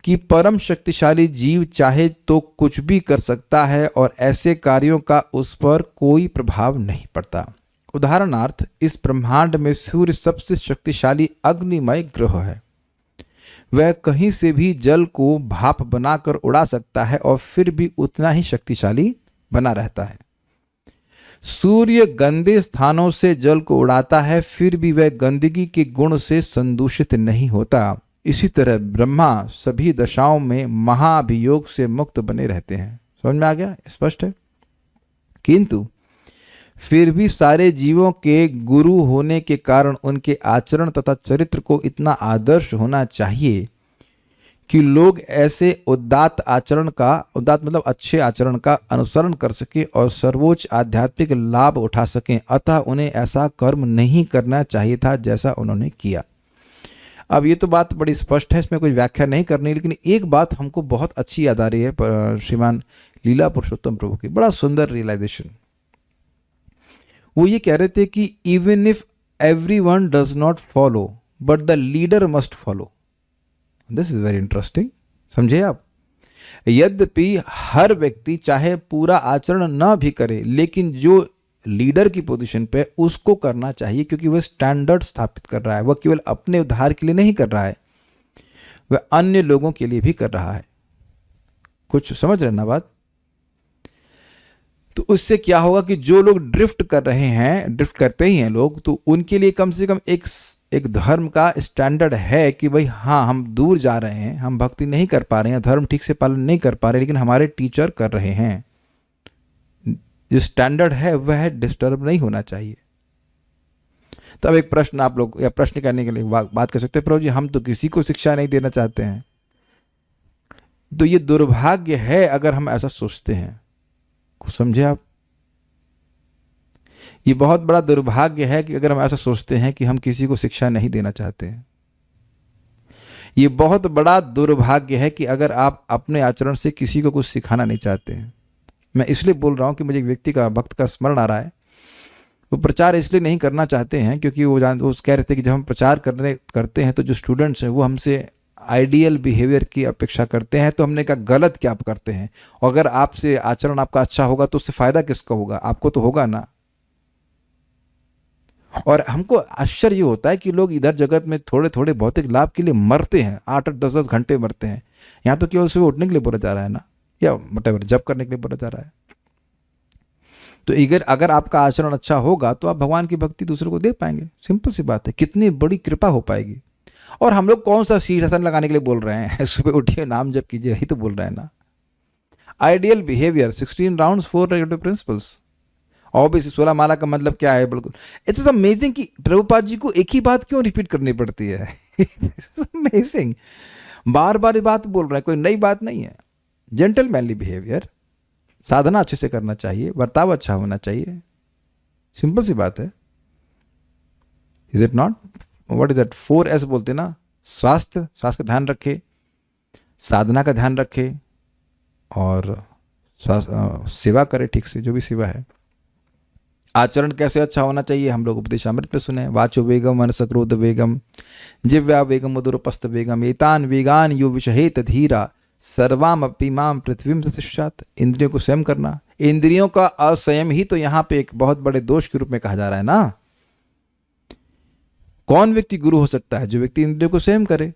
कि परम शक्तिशाली जीव चाहे तो कुछ भी कर सकता है और ऐसे कार्यों का उस पर कोई प्रभाव नहीं पड़ता। उदाहरणार्थ, इस ब्रह्मांड में सूर्य सबसे शक्तिशाली अग्निमय ग्रह है। वह कहीं से भी जल को भाप बनाकर उड़ा सकता है और फिर भी उतना ही शक्तिशाली बना रहता है। सूर्य गंदे स्थानों से जल को उड़ाता है, फिर भी वह गंदगी के गुण से संदूषित नहीं होता। इसी तरह ब्रह्मा सभी दशाओं में महाभियोग से मुक्त बने रहते हैं। समझ में आ गया? स्पष्ट है। किंतु फिर भी सारे जीवों के गुरु होने के कारण उनके आचरण तथा चरित्र को इतना आदर्श होना चाहिए कि लोग ऐसे उदात्त मतलब अच्छे आचरण का अनुसरण कर सकें और सर्वोच्च आध्यात्मिक लाभ उठा सकें। अतः उन्हें ऐसा कर्म नहीं करना चाहिए था जैसा उन्होंने किया। अब ये तो बात बड़ी स्पष्ट है, इसमें कोई व्याख्या नहीं करनी, लेकिन एक बात हमको बहुत अच्छी याद आ रही है श्रीमान लीला पुरुषोत्तम प्रभु की, बड़ा सुंदर रियलाइजेशन। वो ये कह रहे थे कि even if everyone does not follow but the leader must follow. This is very interesting. समझे आप? यद्यपि हर व्यक्ति चाहे पूरा आचरण न भी करे, लेकिन जो लीडर की पोजीशन पे उसको करना चाहिए, क्योंकि वह स्टैंडर्ड स्थापित कर रहा है। वह केवल अपने उद्धार के लिए नहीं कर रहा है, वह अन्य लोगों के लिए भी कर रहा है। कुछ समझ रहे ना बात? तो उससे क्या होगा कि जो लोग ड्रिफ्ट करते ही हैं लोग, तो उनके लिए कम से कम एक धर्म का स्टैंडर्ड है कि भाई हाँ, हम दूर जा रहे हैं, हम भक्ति नहीं कर पा रहे हैं, धर्म ठीक से पालन नहीं कर पा रहे, लेकिन हमारे टीचर कर रहे हैं। जो स्टैंडर्ड है वह डिस्टर्ब नहीं होना चाहिए। तो अब एक प्रश्न आप लोग, या प्रश्न करने के लिए बात कर सकते हैं, प्रभु जी हम तो किसी को शिक्षा नहीं देना चाहते हैं। तो ये दुर्भाग्य है अगर हम ऐसा सोचते हैं। कुछ समझे आप? ये बहुत बड़ा दुर्भाग्य है कि अगर हम ऐसा सोचते हैं कि हम किसी को शिक्षा नहीं देना चाहते हैं। ये बहुत बड़ा दुर्भाग्य है कि अगर आप अपने आचरण से किसी को कुछ सिखाना नहीं चाहते हैं। मैं इसलिए बोल रहा हूँ कि मुझे एक व्यक्ति का, भक्त का स्मरण आ रहा है। वो प्रचार इसलिए नहीं करना चाहते हैं क्योंकि वो कह रहे थे कि जब हम प्रचार करते हैं तो जो स्टूडेंट्स हैं वो हमसे आइडियल बिहेवियर की अपेक्षा करते हैं। तो हमने कहा गलत क्या आप करते हैं, और अगर आपसे आचरण आपका अच्छा होगा तो उससे फायदा किसका होगा? आपको तो होगा ना। और हमको आश्चर्य होता है कि लोग इधर जगत में थोड़े थोड़े भौतिक लाभ के लिए मरते हैं, 8-8 10-10 घंटे मरते हैं। यहाँ तो केवल सुबह उठने के लिए बोला जा रहा है ना, या व्हाटएवर जप करने के लिए बोला जा रहा है। तो अगर आपका आचरण अच्छा होगा तो आप भगवान की भक्ति दूसरों को दे पाएंगे। सिंपल सी बात है, कितनी बड़ी कृपा हो पाएगी। और हम लोग कौन सा शीर्षासन लगाने के लिए बोल रहे हैं? सुबह उठिए, नाम जप कीजिए, यही तो बोल रहे हैं ना। Ideal behaviour, 16 rounds, 4 regulatory principles. Obviously 16 माला का मतलब क्या है? बिल्कुल इट्स अमेजिंग कि प्रभुपाद जी को एक ही बात क्यों रिपीट करनी पड़ती है। अमेजिंग, बार बार ये बात बोल रहे हैं, कोई नई बात नहीं है। जेंटलमैनली बिहेवियर, साधना अच्छे से करना चाहिए, बर्ताव अच्छा होना चाहिए, सिंपल सी बात है। Is it not? What is it? 4S बोलते ना, स्वास्थ्य का ध्यान रखे, साधना का ध्यान रखे, और सेवा करे ठीक से, जो भी सेवा है। आचरण कैसे अच्छा होना चाहिए हम लोग उपदेशामृत में सुने, वाचो वेगम मनस क्रोध वेगम जिव्या वेगम उदुरपस्त वेगम एतान वेगान यो विषहेत धीरा सर्वाम अपि माम पृथ्वीम शिष्यात। इंद्रियों को संयम करना, इंद्रियों का असंयम ही तो यहाँ पे एक बहुत बड़े दोष के रूप में कहा जा रहा है ना। कौन व्यक्ति गुरु हो सकता है? जो व्यक्ति इंद्रियों को संयम करे।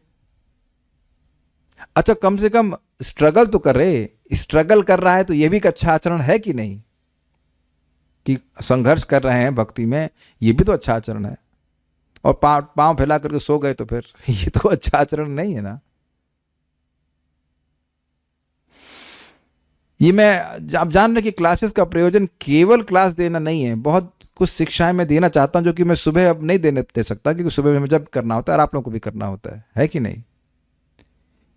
अच्छा, कम से कम स्ट्रगल तो कर रहे, स्ट्रगल कर रहा है तो यह भी एक अच्छा आचरण है कि नहीं? कि संघर्ष कर रहे हैं भक्ति में, ये भी तो अच्छा आचरण है। और पांव फैला करके सो गए तो फिर ये तो अच्छा आचरण नहीं है ना। ये मैं आप जान रहे कि क्लासेस का प्रयोजन केवल क्लास देना नहीं है, बहुत कुछ शिक्षाएं मैं देना चाहता हूं जो कि मैं सुबह अब नहीं दे सकता, क्योंकि सुबह में जब करना होता है और आप लोगों को भी करना होता है कि नहीं।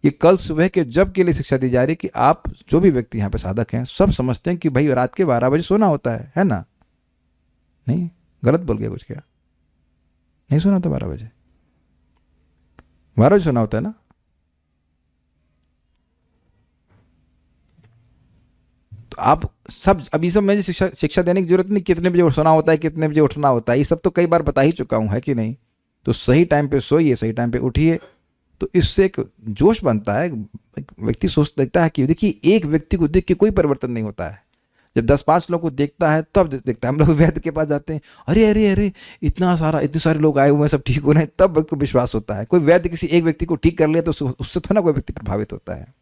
ये कल सुबह के जब के लिए शिक्षा दी जा रही है कि आप जो भी व्यक्ति यहाँ पे साधक हैं सब समझते हैं कि भाई रात के 12 बजे सोना होता है ना? नहीं, गलत बोल गया कुछ क्या? नहीं सोना होता 12 बजे, 12 बजे सोना होता है ना। तो आप सब अभी सब मुझे शिक्षा देने की जरूरत नहीं, कितने बजे सोना होता है, कितने बजे उठना होता है, ये सब तो कई बार बता ही चुका हूं, है कि नहीं। तो सही टाइम पे सोइए, सही टाइम पे उठिए, तो इससे एक जोश बनता है। एक व्यक्ति सोच देखता है कि देखिए एक व्यक्ति को देख के कोई परिवर्तन नहीं होता है, जब 10-5 लोग को देखता है तब देखता है। हम लोग वैद्य के पास जाते हैं, अरे अरे अरे इतने सारे लोग आए हुए हैं, सब ठीक हो रहे हैं, तब व्यक्ति को विश्वास होता है। कोई वैद्य किसी एक व्यक्ति को ठीक कर लिया तो उससे थोड़ा कोई व्यक्ति प्रभावित होता है।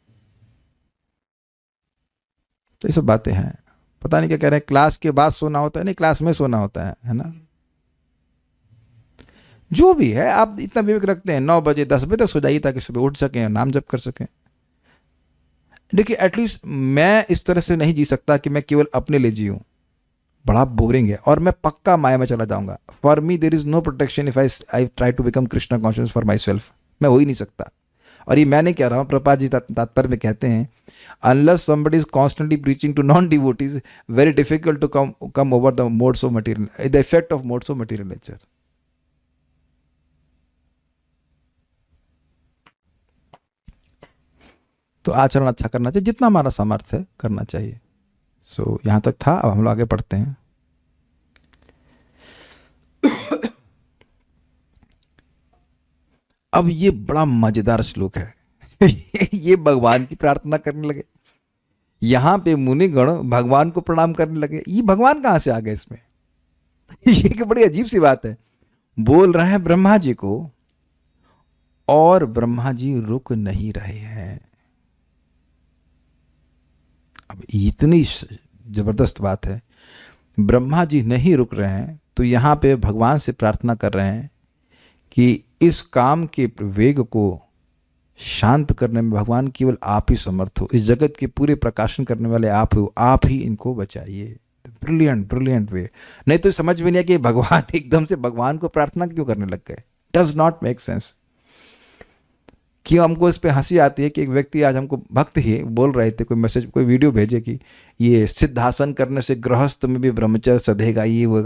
तो ये सब बातें हैं। पता नहीं क्या कह रहे हैं, क्लास के बाद सोना होता है, नहीं क्लास में सोना होता है ना। जो भी है आप इतना विवेक रखते हैं, 9 बजे 10 बजे तक सो जाइए ताकि सुबह उठ सकें, नाम जप कर सकें। देखिए एटलीस्ट मैं इस तरह से नहीं जी सकता कि मैं केवल अपने लिए जीऊं, बड़ा बोरिंग है, और मैं पक्का माया में चला जाऊंगा। For me there is no protection if I try to become Krishna conscious for myself. मैं हो ही नहीं सकता। और ये मैं नहीं कह रहा हूँ, प्रभुपाद जी तात्पर्य में कहते हैं, unless somebody is constantly preaching to non-devotees, very difficult to come over the modes of material, the effect of modes of material nature. तो आचरण अच्छा करना चाहिए, जितना हमारा सामर्थ्य है करना चाहिए। सो यहां तक था, अब हम लोग आगे पढ़ते हैं। अब ये बड़ा मजेदार श्लोक है। ये भगवान की प्रार्थना करने लगे, यहां पे मुनिगण भगवान को प्रणाम करने लगे। ये भगवान कहां से आ गए इसमें? ये बड़ी अजीब सी बात है। बोल रहे हैं ब्रह्मा जी को, और ब्रह्मा जी रुक नहीं रहे हैं। अब इतनी जबरदस्त बात है, ब्रह्मा जी नहीं रुक रहे हैं, तो यहां पे भगवान से प्रार्थना कर रहे हैं कि इस काम के वेग को शांत करने में भगवान केवल आप ही समर्थ हो, इस जगत के पूरे प्रकाशन करने वाले आप हो, आप ही इनको बचाइए। ब्रिलियंट वे। नहीं तो समझ में नहीं है कि भगवान एकदम से भगवान को प्रार्थना क्यों करने लग गए। Does not make sense. क्यों हमको इस पे हंसी आती है कि एक व्यक्ति आज हमको भक्त ही बोल रहे थे, कोई मैसेज कोई वीडियो भेजे कि ये सिद्धासन करने से गृहस्थ में भी ब्रह्मचर्य सधेगा, ये वो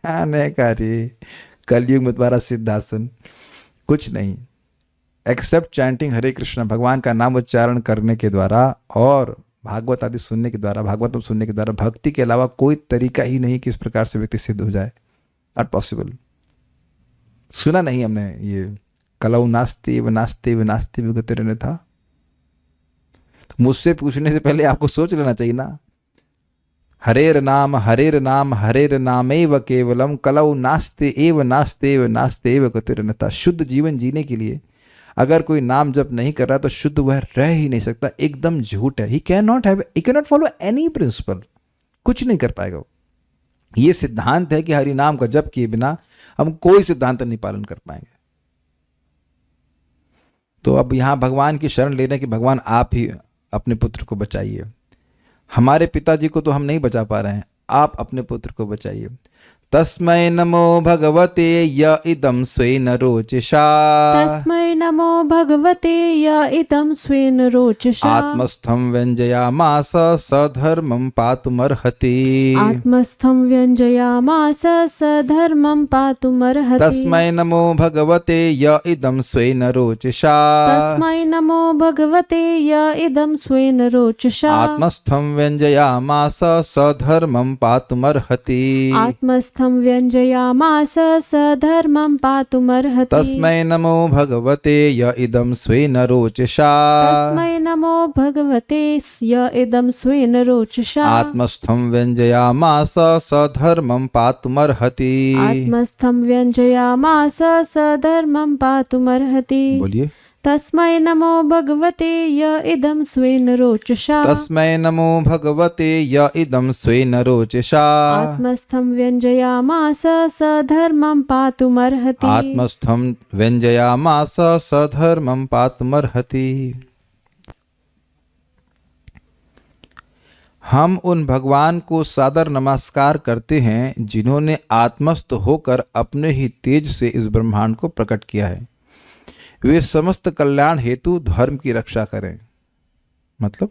नहीं कहा रे, कलयुग में तुम्हारा सिद्धासन कुछ नहीं, एक्सेप्ट चैंटिंग हरे कृष्णा, भगवान का नाम उच्चारण करने के द्वारा और भागवत आदि सुनने के द्वारा, भागवतम सुनने के द्वारा, भक्ति के अलावा कोई तरीका ही नहीं कि इस प्रकार से व्यक्ति सिद्ध हो जाए। Not possible. सुना नहीं हमने ये कलौ नास्ति व नास्ति व नास्ति व गतिरन्य था? तो मुझसे पूछने से पहले आपको सोच लेना चाहिए ना। हरेर नाम हरेर नामेव केवलम कलौ नास्ते एव नास्ते व नास्ते एव गतिरन्यथा। शुद्ध जीवन जीने के लिए अगर कोई नाम जप नहीं कर रहा तो शुद्ध वह रह ही नहीं सकता, एकदम झूठ है। He can not follow any principle, कुछ नहीं कर पाएगा। ये सिद्धांत है कि हरि नाम का जप किए बिना हम कोई सिद्धांत नहीं पालन कर पाएंगे। तो अब यहां भगवान की शरण लेने की, भगवान आप ही अपने पुत्र को बचाइए। हमारे पिताजी को तो हम नहीं बचा पा रहे हैं, आप अपने पुत्र को बचाइए। तस्मै नमो भगवते य इदं स्वेन रोचसा, तस्मै नमो भगवते य इदं स्वेन रोचसा, आत्मस्थं व्यञ्जयामास सधर्मं पातुमर्हति, आत्मस्थं व्यञ्जयामास सधर्मं पातुमर्हति। तस्मै नमो भगवते य इदं स्वेन रोचसा, तस्मै नमो भगवते य इदं स्वेन रोचसा, आत्मस्थं व्यञ्जयामास सधर्मं पातुमर्हति, आत्मस्थं व्यञ्जयामास सधर्मं पातुमर्हति। तस्मै नमो भगवते य इदं स्वेन रोचसा, तस्मै नमो भगवते य इदं स्वेन रोचसा, आत्मस्थं व्यञ्जयामास सधर्मं पातुमर्हति। आत्मस्थं व्यञ्जयामास सधर्मं पातुमर्हति। बोलिए। तस्मै नमो भगवते य इदं स्वेन रोचसा, तस्मै नमो भगवते य इदं स्वेन रोचसा, आत्मस्थं व्यञ्जयामास सधर्मं पातुमर्हति, आत्मस्थं व्यञ्जयामास सधर्मं पातुमर्हति। हम उन भगवान को सादर नमस्कार करते हैं जिन्होंने आत्मस्थ होकर अपने ही तेज से इस ब्रह्मांड को प्रकट किया है। वे समस्त कल्याण हेतु धर्म की रक्षा करें। मतलब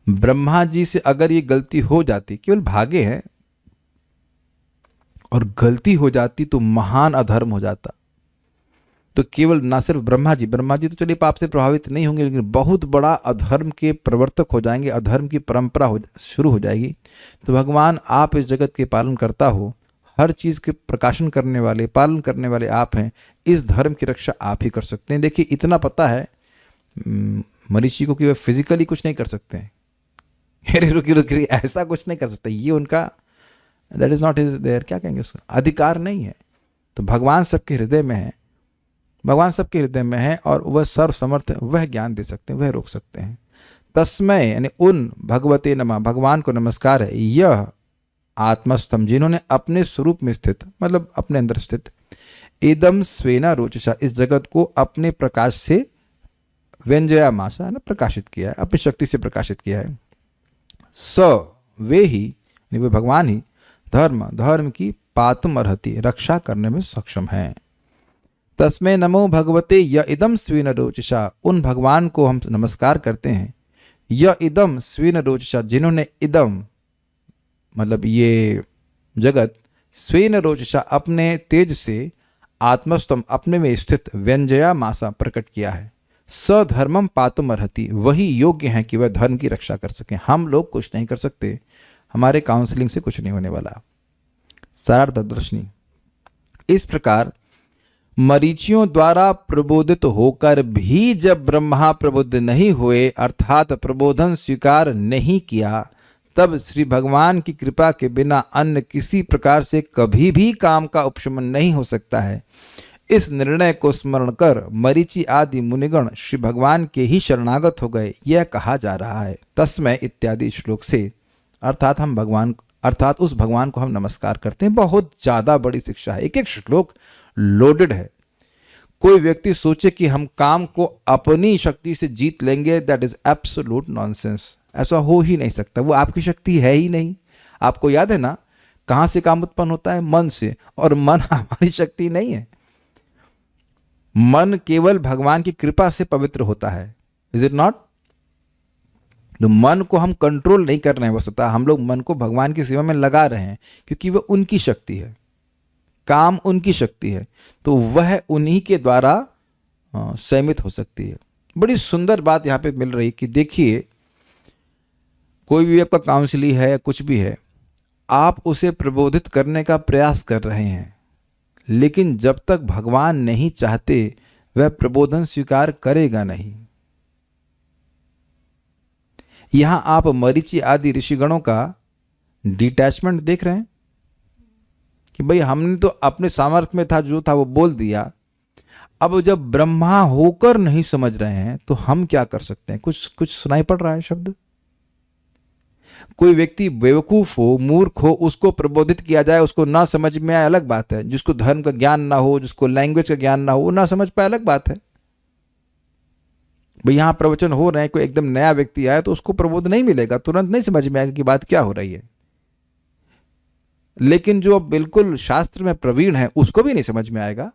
ब्रह्मा जी से अगर ये गलती हो जाती, केवल भागे हैं, और गलती हो जाती तो महान अधर्म हो जाता। तो केवल ना सिर्फ ब्रह्मा जी तो चलिए पाप से प्रभावित नहीं होंगे, लेकिन बहुत बड़ा अधर्म के प्रवर्तक हो जाएंगे, अधर्म की परंपरा शुरू हो जाएगी। तो भगवान आप इस जगत के पालन करता हो, हर चीज़ के प्रकाशन करने वाले, पालन करने वाले आप हैं, इस धर्म की रक्षा आप ही कर सकते हैं। देखिए इतना पता है मरीचि को कि वह फिजिकली कुछ नहीं कर सकते हैं। अरे रुकी ऐसा कुछ नहीं कर सकते, ये उनका that is not his there, क्या कहेंगे उसका, अधिकार नहीं है। तो भगवान सबके हृदय में है, भगवान सबके हृदय में है और वह सर्वसमर्थ है, वह ज्ञान दे सकते हैं, वह रोक सकते हैं। तस्मै यानी उन भगवते नमः, भगवान को नमस्कार है। यह आत्मस्थम जिन्होंने अपने स्वरूप में स्थित, मतलब अपने अंदर स्थित, इदम स्वेना रोचसा इस जगत को अपने प्रकाश से व्यंजयामासा ना प्रकाशित किया है, अपनी शक्ति से प्रकाशित किया है। स वे ही वे भगवान ही धर्म की पातुम अर्हति रक्षा करने में सक्षम हैं। तस्मै नमो भगवते य इदम स्वेन रोचसा उन भगवान को हम नमस्कार करते हैं। य इदम स्वेन रोचसा जिन्होंने इदम मतलब ये जगत स्वेन रोचसा अपने तेज से आत्मस्तम अपने में स्थित व्यंजया मासा प्रकट किया है। सधर्मम पातुम अर्हति वही योग्य हैं कि वह धर्म की रक्षा कर सकें। हम लोग कुछ नहीं कर सकते, हमारे काउंसलिंग से कुछ नहीं होने वाला। सारार्थ दर्शनी इस प्रकार मरीचियों द्वारा प्रबोधित होकर भी जब ब्रह्मा प्रबुद्ध नहीं हुए अर्थात प्रबोधन स्वीकार नहीं किया, तब श्री भगवान की कृपा के बिना अन्य किसी प्रकार से कभी भी काम का उपशमन नहीं हो सकता है। इस निर्णय को स्मरण कर मरीचि आदि मुनिगण श्री भगवान के ही शरणागत हो गए, यह कहा जा रहा है। तस्मै इत्यादि श्लोक से अर्थात उस भगवान को हम नमस्कार करते हैं। बहुत ज्यादा बड़ी शिक्षा है, एक एक श्लोक लोडेड है। कोई व्यक्ति सोचे कि हम काम को अपनी शक्ति से जीत लेंगे, दैट इज एब्सोल्यूट नॉनसेंस। ऐसा हो ही नहीं सकता, वो आपकी शक्ति है ही नहीं। आपको याद है ना कहां से काम उत्पन्न होता है? मन से, और मन हमारी शक्ति नहीं है। मन केवल भगवान की कृपा से पवित्र होता है, इज इट नॉट? तो मन को हम कंट्रोल नहीं कर रहे हैं, वस्तुतः हम लोग मन को भगवान की सेवा में लगा रहे हैं, क्योंकि वह उनकी शक्ति है, काम उनकी शक्ति है, तो वह उन्हीं के द्वारा संयमित हो सकती है। बड़ी सुंदर बात यहाँ पे मिल रही कि देखिए, कोई भी आपका काउंसली है या कुछ भी है, आप उसे प्रबोधित करने का प्रयास कर रहे हैं, लेकिन जब तक भगवान नहीं चाहते वह प्रबोधन स्वीकार करेगा नहीं। यहां आप मरीचि आदि ऋषिगणों का डिटैचमेंट देख रहे हैं कि भाई हमने तो अपने सामर्थ्य में था, जो था वो बोल दिया, अब जब ब्रह्मा होकर नहीं समझ रहे हैं तो हम क्या कर सकते हैं? कुछ सुनाई पड़ रहा है शब्द? कोई व्यक्ति बेवकूफ हो, मूर्ख हो, उसको प्रबोधित किया जाए, उसको ना समझ में आए, अलग बात है। जिसको धर्म का ज्ञान ना हो, जिसको लैंग्वेज का ज्ञान ना हो, वो ना समझ पाए, अलग बात है। भाई यहां प्रवचन हो रहे हैं, कोई एकदम नया व्यक्ति आया तो उसको प्रबोध नहीं मिलेगा, तुरंत नहीं समझ में आएगा कि बात क्या हो रही है। लेकिन जो बिल्कुल शास्त्र में प्रवीण है उसको भी नहीं समझ में आएगा।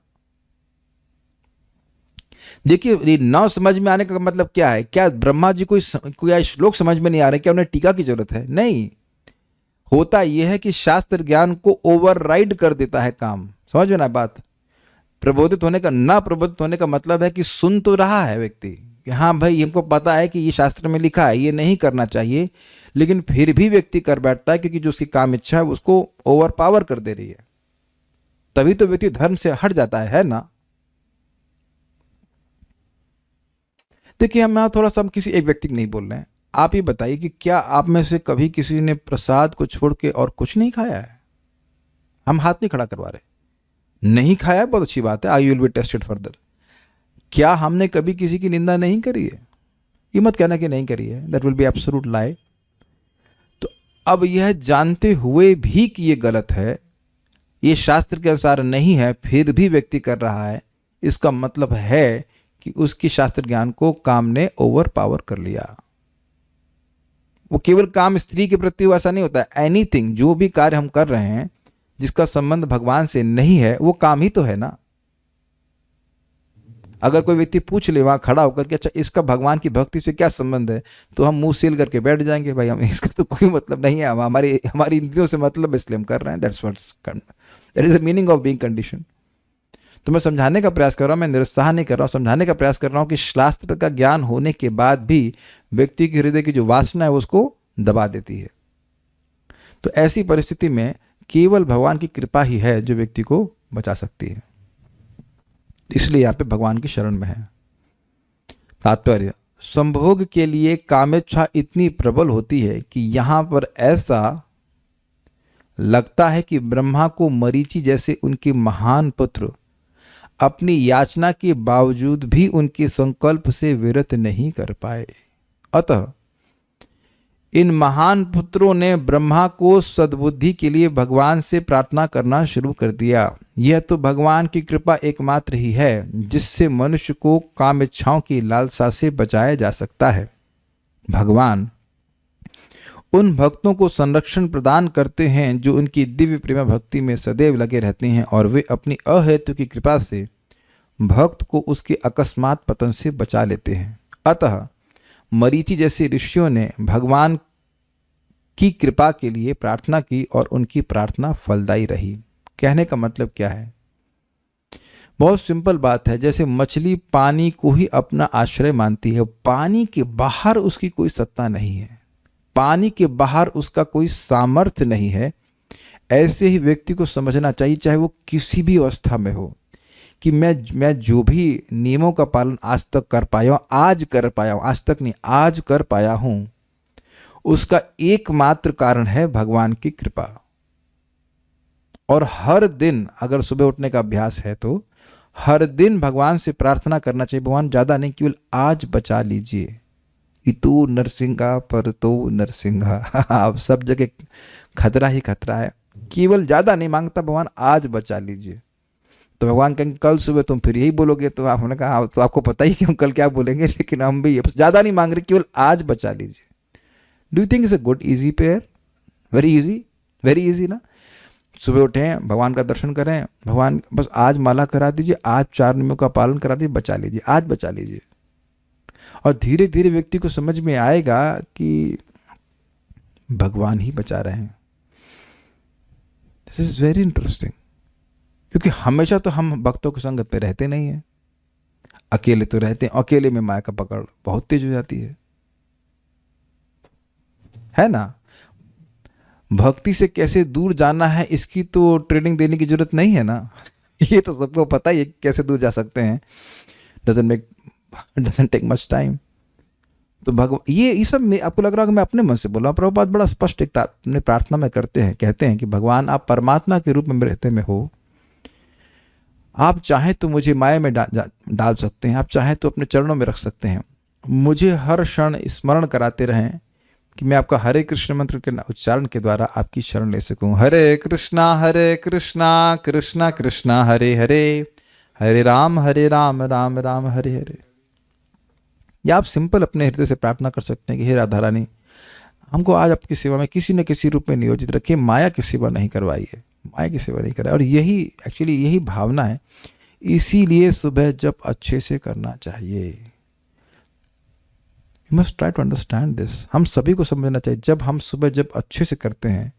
देखिए, न समझ में आने का मतलब क्या है? क्या ब्रह्मा जी कोई श्लोक समझ में नहीं आ रहे? क्या उन्हें टीका की जरूरत है? नहीं। होता यह है कि शास्त्र ज्ञान को ओवरराइड कर देता है काम। समझ में ना बात? प्रबोधित होने का, ना प्रबोधित होने का मतलब है कि सुन तो रहा है व्यक्ति कि हाँ भाई हमको पता है कि ये शास्त्र में लिखा है, ये नहीं करना चाहिए, लेकिन फिर भी व्यक्ति कर बैठता है क्योंकि जो उसकी काम इच्छा है उसको ओवर पावर कर दे रही है। तभी तो व्यक्ति धर्म से हट जाता है ना? देखिए, हम यहाँ थोड़ा सा हम किसी एक व्यक्ति को नहीं बोल रहे हैं। आप ये बताइए कि क्या आप में से कभी किसी ने प्रसाद को छोड़ के और कुछ नहीं खाया है? हम हाथ नहीं खड़ा करवा रहे। नहीं खाया है, बहुत अच्छी बात है, I will be tested further. क्या हमने कभी किसी की निंदा नहीं करी है? ये मत कहना कि नहीं करी है, दैट विल बी एब्सोल्यूट लाई। तो अब यह जानते हुए भी कि ये गलत है, ये शास्त्र के अनुसार नहीं है, फिर भी व्यक्ति कर रहा है, इसका मतलब है कि उसकी शास्त्र ज्ञान को काम ने ओवर पावर कर लिया। वो केवल काम स्त्री के प्रति ऐसा नहीं होता है, एनीथिंग, जो भी कार्य हम कर रहे हैं जिसका संबंध भगवान से नहीं है वो काम ही तो है ना। अगर कोई व्यक्ति पूछ ले वहां खड़ा होकर कि अच्छा इसका भगवान की भक्ति से क्या संबंध है, तो हम मुंह सील करके बैठ जाएंगे, भाई हम इसका तो कोई मतलब नहीं है, हमारी इंद्रियों से मतलब इसलिए हम कर रहे हैं। That is the meaning of being condition. तो मैं समझाने का प्रयास कर रहा हूं, मैं निरुत्साह नहीं कर रहा हूं, समझाने का प्रयास कर रहा हूं कि शास्त्र का ज्ञान होने के बाद भी व्यक्ति के हृदय की जो वासना है उसको दबा देती है। तो ऐसी परिस्थिति में केवल भगवान की कृपा ही है जो व्यक्ति को बचा सकती है। इसलिए यहाँ पे भगवान की शरण में है। तात्पर्य, संभोग के लिए कामेच्छा इतनी प्रबल होती है कि यहां पर ऐसा लगता है कि ब्रह्मा को मरीचि जैसे उनके महान पुत्र अपनी याचना के बावजूद भी उनके संकल्प से विरत नहीं कर पाए। अतः इन महान पुत्रों ने ब्रह्मा को सद्बुद्धि के लिए भगवान से प्रार्थना करना शुरू कर दिया। यह तो भगवान की कृपा एकमात्र ही है जिससे मनुष्य को काम इच्छाओं की लालसा से बचाया जा सकता है। भगवान उन भक्तों को संरक्षण प्रदान करते हैं जो उनकी दिव्य प्रेम भक्ति में सदैव लगे रहते हैं, और वे अपनी अहेतु की कृपा से भक्त को उसके अकस्मात पतन से बचा लेते हैं। अतः मरीचि जैसे ऋषियों ने भगवान की कृपा के लिए प्रार्थना की और उनकी प्रार्थना फलदायी रही। कहने का मतलब क्या है? बहुत सिंपल बात है। जैसे मछली पानी को ही अपना आश्रय मानती है, पानी के बाहर उसकी कोई सत्ता नहीं है, पानी के बाहर उसका कोई सामर्थ्य नहीं है, ऐसे ही व्यक्ति को समझना चाहिए, चाहे वो किसी भी अवस्था में हो, कि मैं जो भी नियमों का पालन आज तक कर पाया हूँ, आज कर पाया हूँ, आज तक नहीं आज कर पाया हूँ, उसका एकमात्र कारण है भगवान की कृपा। और हर दिन अगर सुबह उठने का अभ्यास है तो हर दिन भगवान से प्रार्थना करना चाहिए, भगवान ज़्यादा नहीं, केवल आज बचा लीजिए। इतु नरसिंहा पर तो नरसिंहा, अब सब जगह खतरा ही खतरा है, केवल ज़्यादा नहीं मांगता भगवान, आज बचा लीजिए। तो भगवान कहेंगे कल सुबह तुम फिर यही बोलोगे, तो आपने कहा तो आपको पता ही कि हम कल क्या बोलेंगे, लेकिन हम भी ज़्यादा नहीं मांग रहे, केवल आज बचा लीजिए। Do you think it's a good easy prayer? Very easy ना। सुबह उठें, भगवान का दर्शन करें, भगवान बस आज माला करा दीजिए, आज 4 नियमों का पालन करा दीजिए, बचा लीजिए, आज बचा लीजिए। और धीरे धीरे व्यक्ति को समझ में आएगा कि भगवान ही बचा रहे हैं। दिस इज वेरी इंटरेस्टिंग, क्योंकि हमेशा तो हम भक्तों की संगत में रहते नहीं हैं, अकेले तो रहते हैं, अकेले में माया का पकड़ बहुत तेज हो जाती है ना। भक्ति से कैसे दूर जाना है इसकी तो ट्रेनिंग देने की जरूरत नहीं है ना। ये तो सबको पता ही है कैसे दूर जा सकते हैं। Doesn't take much time. तो ये सब आपको लग रहा है कि मैं अपने मन से बोल रहा हूँ। प्रभुपाद बड़ा स्पष्ट एक अपने प्रार्थना में कहते हैं कि भगवान आप परमात्मा के रूप में रहते में हो, आप चाहें तो मुझे माया में डाल सकते हैं, आप चाहें तो अपने चरणों में रख सकते हैं, मुझे हर क्षण स्मरण कराते रहें कि मैं आपका हरे कृष्ण मंत्र के उच्चारण के द्वारा आपकी शरण ले सकूं। हरे कृष्णा कृष्णा कृष्णा हरे हरे, हरे राम राम राम हरे हरे। या आप सिंपल अपने हृदय से प्रार्थना कर सकते हैं कि हे राधा रानी, हमको आज आपकी सेवा में किसी न किसी रूप में नियोजित रखिए, माया की सेवा नहीं करवाइए, माया की सेवा नहीं कराए। और यही भावना है। इसीलिए सुबह जब अच्छे से करना चाहिए। You must try to understand this. हम सभी को समझना चाहिए, जब हम सुबह जब अच्छे से करते हैं,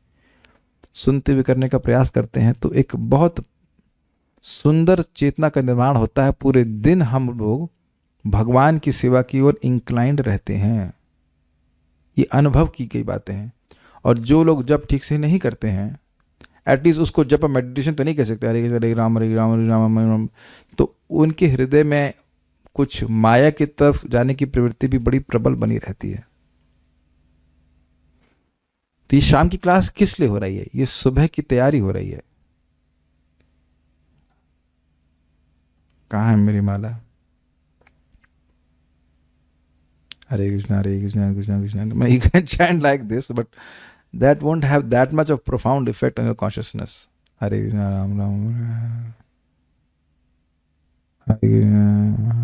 सुनते हुए करने का प्रयास करते हैं, तो एक बहुत सुंदर चेतना का निर्माण होता है। पूरे दिन हम लोग भगवान की सेवा की ओर इंक्लाइंड रहते हैं। ये अनुभव की गई बातें हैं। और जो लोग जब ठीक से नहीं करते हैं, एटलीस्ट उसको जब मेडिटेशन तो नहीं कह सकते, हरे राम हरे राम हरे राम हरे राम, तो उनके हृदय में कुछ माया की तरफ जाने की प्रवृत्ति भी बड़ी प्रबल बनी रहती है। तो ये शाम की क्लास किस लिए हो रही है? ये सुबह की तैयारी हो रही है। कहाँ है मेरी माला? हरे Krishna Krishna Krishna. You can chant like this, but that won't have that much of profound effect on your consciousness. Hare Krishna Ram Ram Hare Krishna।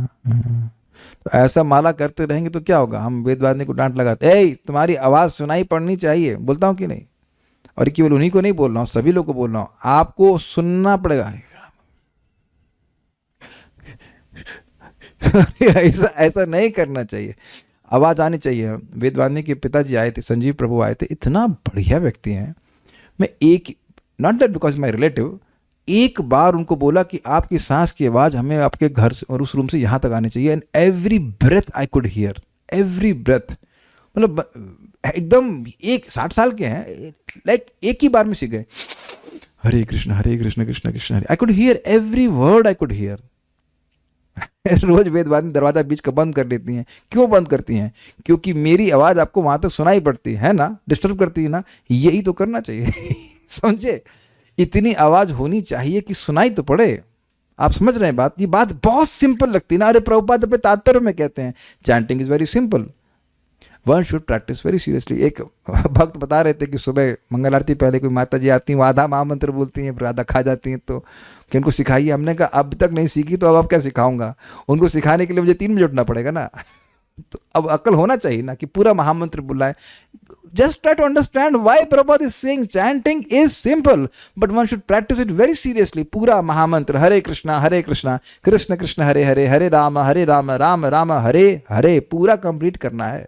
तो ऐसा माला करते रहेंगे तो क्या होगा? हम वेदवादी को डांट लगाते, ए तुम्हारी आवाज सुनाई पड़नी चाहिए, बोलता हूँ कि नहीं? और केवल उन्हीं को नहीं बोल रहा हूँ, सभी लोग को बोल रहा हूँ, आपको सुनना पड़ेगा। ऐसा नहीं करना चाहिए, आवाज आनी चाहिए। वेदवानी के पिताजी आए थे, संजीव प्रभु आए थे, इतना बढ़िया व्यक्ति हैं। मैं not that because my relative, एक बार उनको बोला कि आपकी सांस की आवाज हमें आपके घर से और उस रूम से यहाँ तक आनी चाहिए। And every breath I could hear, every breath. मतलब एकदम 60 साल के हैं, लाइक एक ही बार में सीख गए। Hare Krishna Krishna Krishna Hare. I could hear every word, I could hear. रोज वेदवादी दरवाजा बीच का बंद कर लेती हैं। क्यों बंद करती हैं? क्योंकि मेरी आवाज आपको वहां तक सुनाई पड़ती है ना, डिस्टर्ब करती है ना। यही तो करना चाहिए। समझे? इतनी आवाज होनी चाहिए कि सुनाई तो पड़े। आप समझ रहे हैं बात? ये बात बहुत सिंपल लगती है ना। अरे प्रभुपाद अपने तात्पर्य में कहते हैं chanting is very simple, one should practice very seriously. एक भक्त बता रहे थे कि सुबह मंगल आरती पहले कोई माता जी आती हैं, वो आधा महामंत्र बोलती हैं, फिर आधा खा जाती हैं, तो कि उनको सिखाइए। हमने कहा अब तक नहीं सीखी तो अब क्या सिखाऊंगा? उनको सिखाने के लिए मुझे 3 बजे उठना पड़ेगा ना। तो अब अक्ल होना चाहिए ना कि पूरा महामंत्र बुलाए। Just try to understand why Prabhupada is saying chanting is simple, but one should practice it very seriously. पूरा महामंत्र हरे कृष्णा कृष्ण कृष्ण हरे हरे, हरे राम राम राम हरे हरे, पूरा कंप्लीट करना है।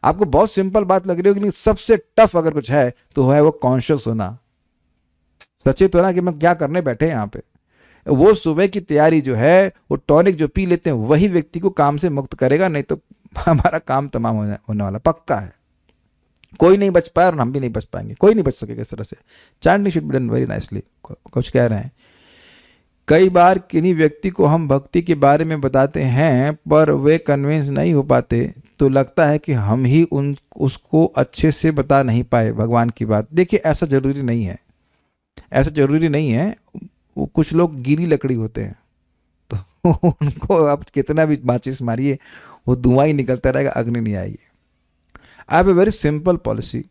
आपको बहुत सिंपल बात लग रही होगी, लेकिन सबसे टफ अगर कुछ है तो है वो कॉन्शियस होना, सचेत होना कि मैं क्या करने बैठे यहाँ पे। वो सुबह की तैयारी जो है, वो टॉनिक जो पी लेते हैं, वही व्यक्ति को काम से मुक्त करेगा, नहीं तो हमारा काम तमाम होने वाला पक्का है। कोई नहीं बच पाया और हम भी नहीं बच पाएंगे, कोई नहीं बच सकेगा इस तरह से। Chanting should be done very nicely. कुछ कह रहे हैं। कई बार किन्हीं व्यक्ति को हम भक्ति के बारे में बताते हैं पर वे कन्विंस नहीं हो पाते, तो लगता है कि हम ही उसको अच्छे से बता नहीं पाए भगवान की बात। देखिए ऐसा जरूरी नहीं है, ऐसा जरूरी नहीं है। वो कुछ लोग गीली लकड़ी होते हैं, तो उनको आप कितना भी माचिस मारिए वो धुआं ही निकलता रहेगा, अग्नि नहीं आएगी। I have a very simple policy,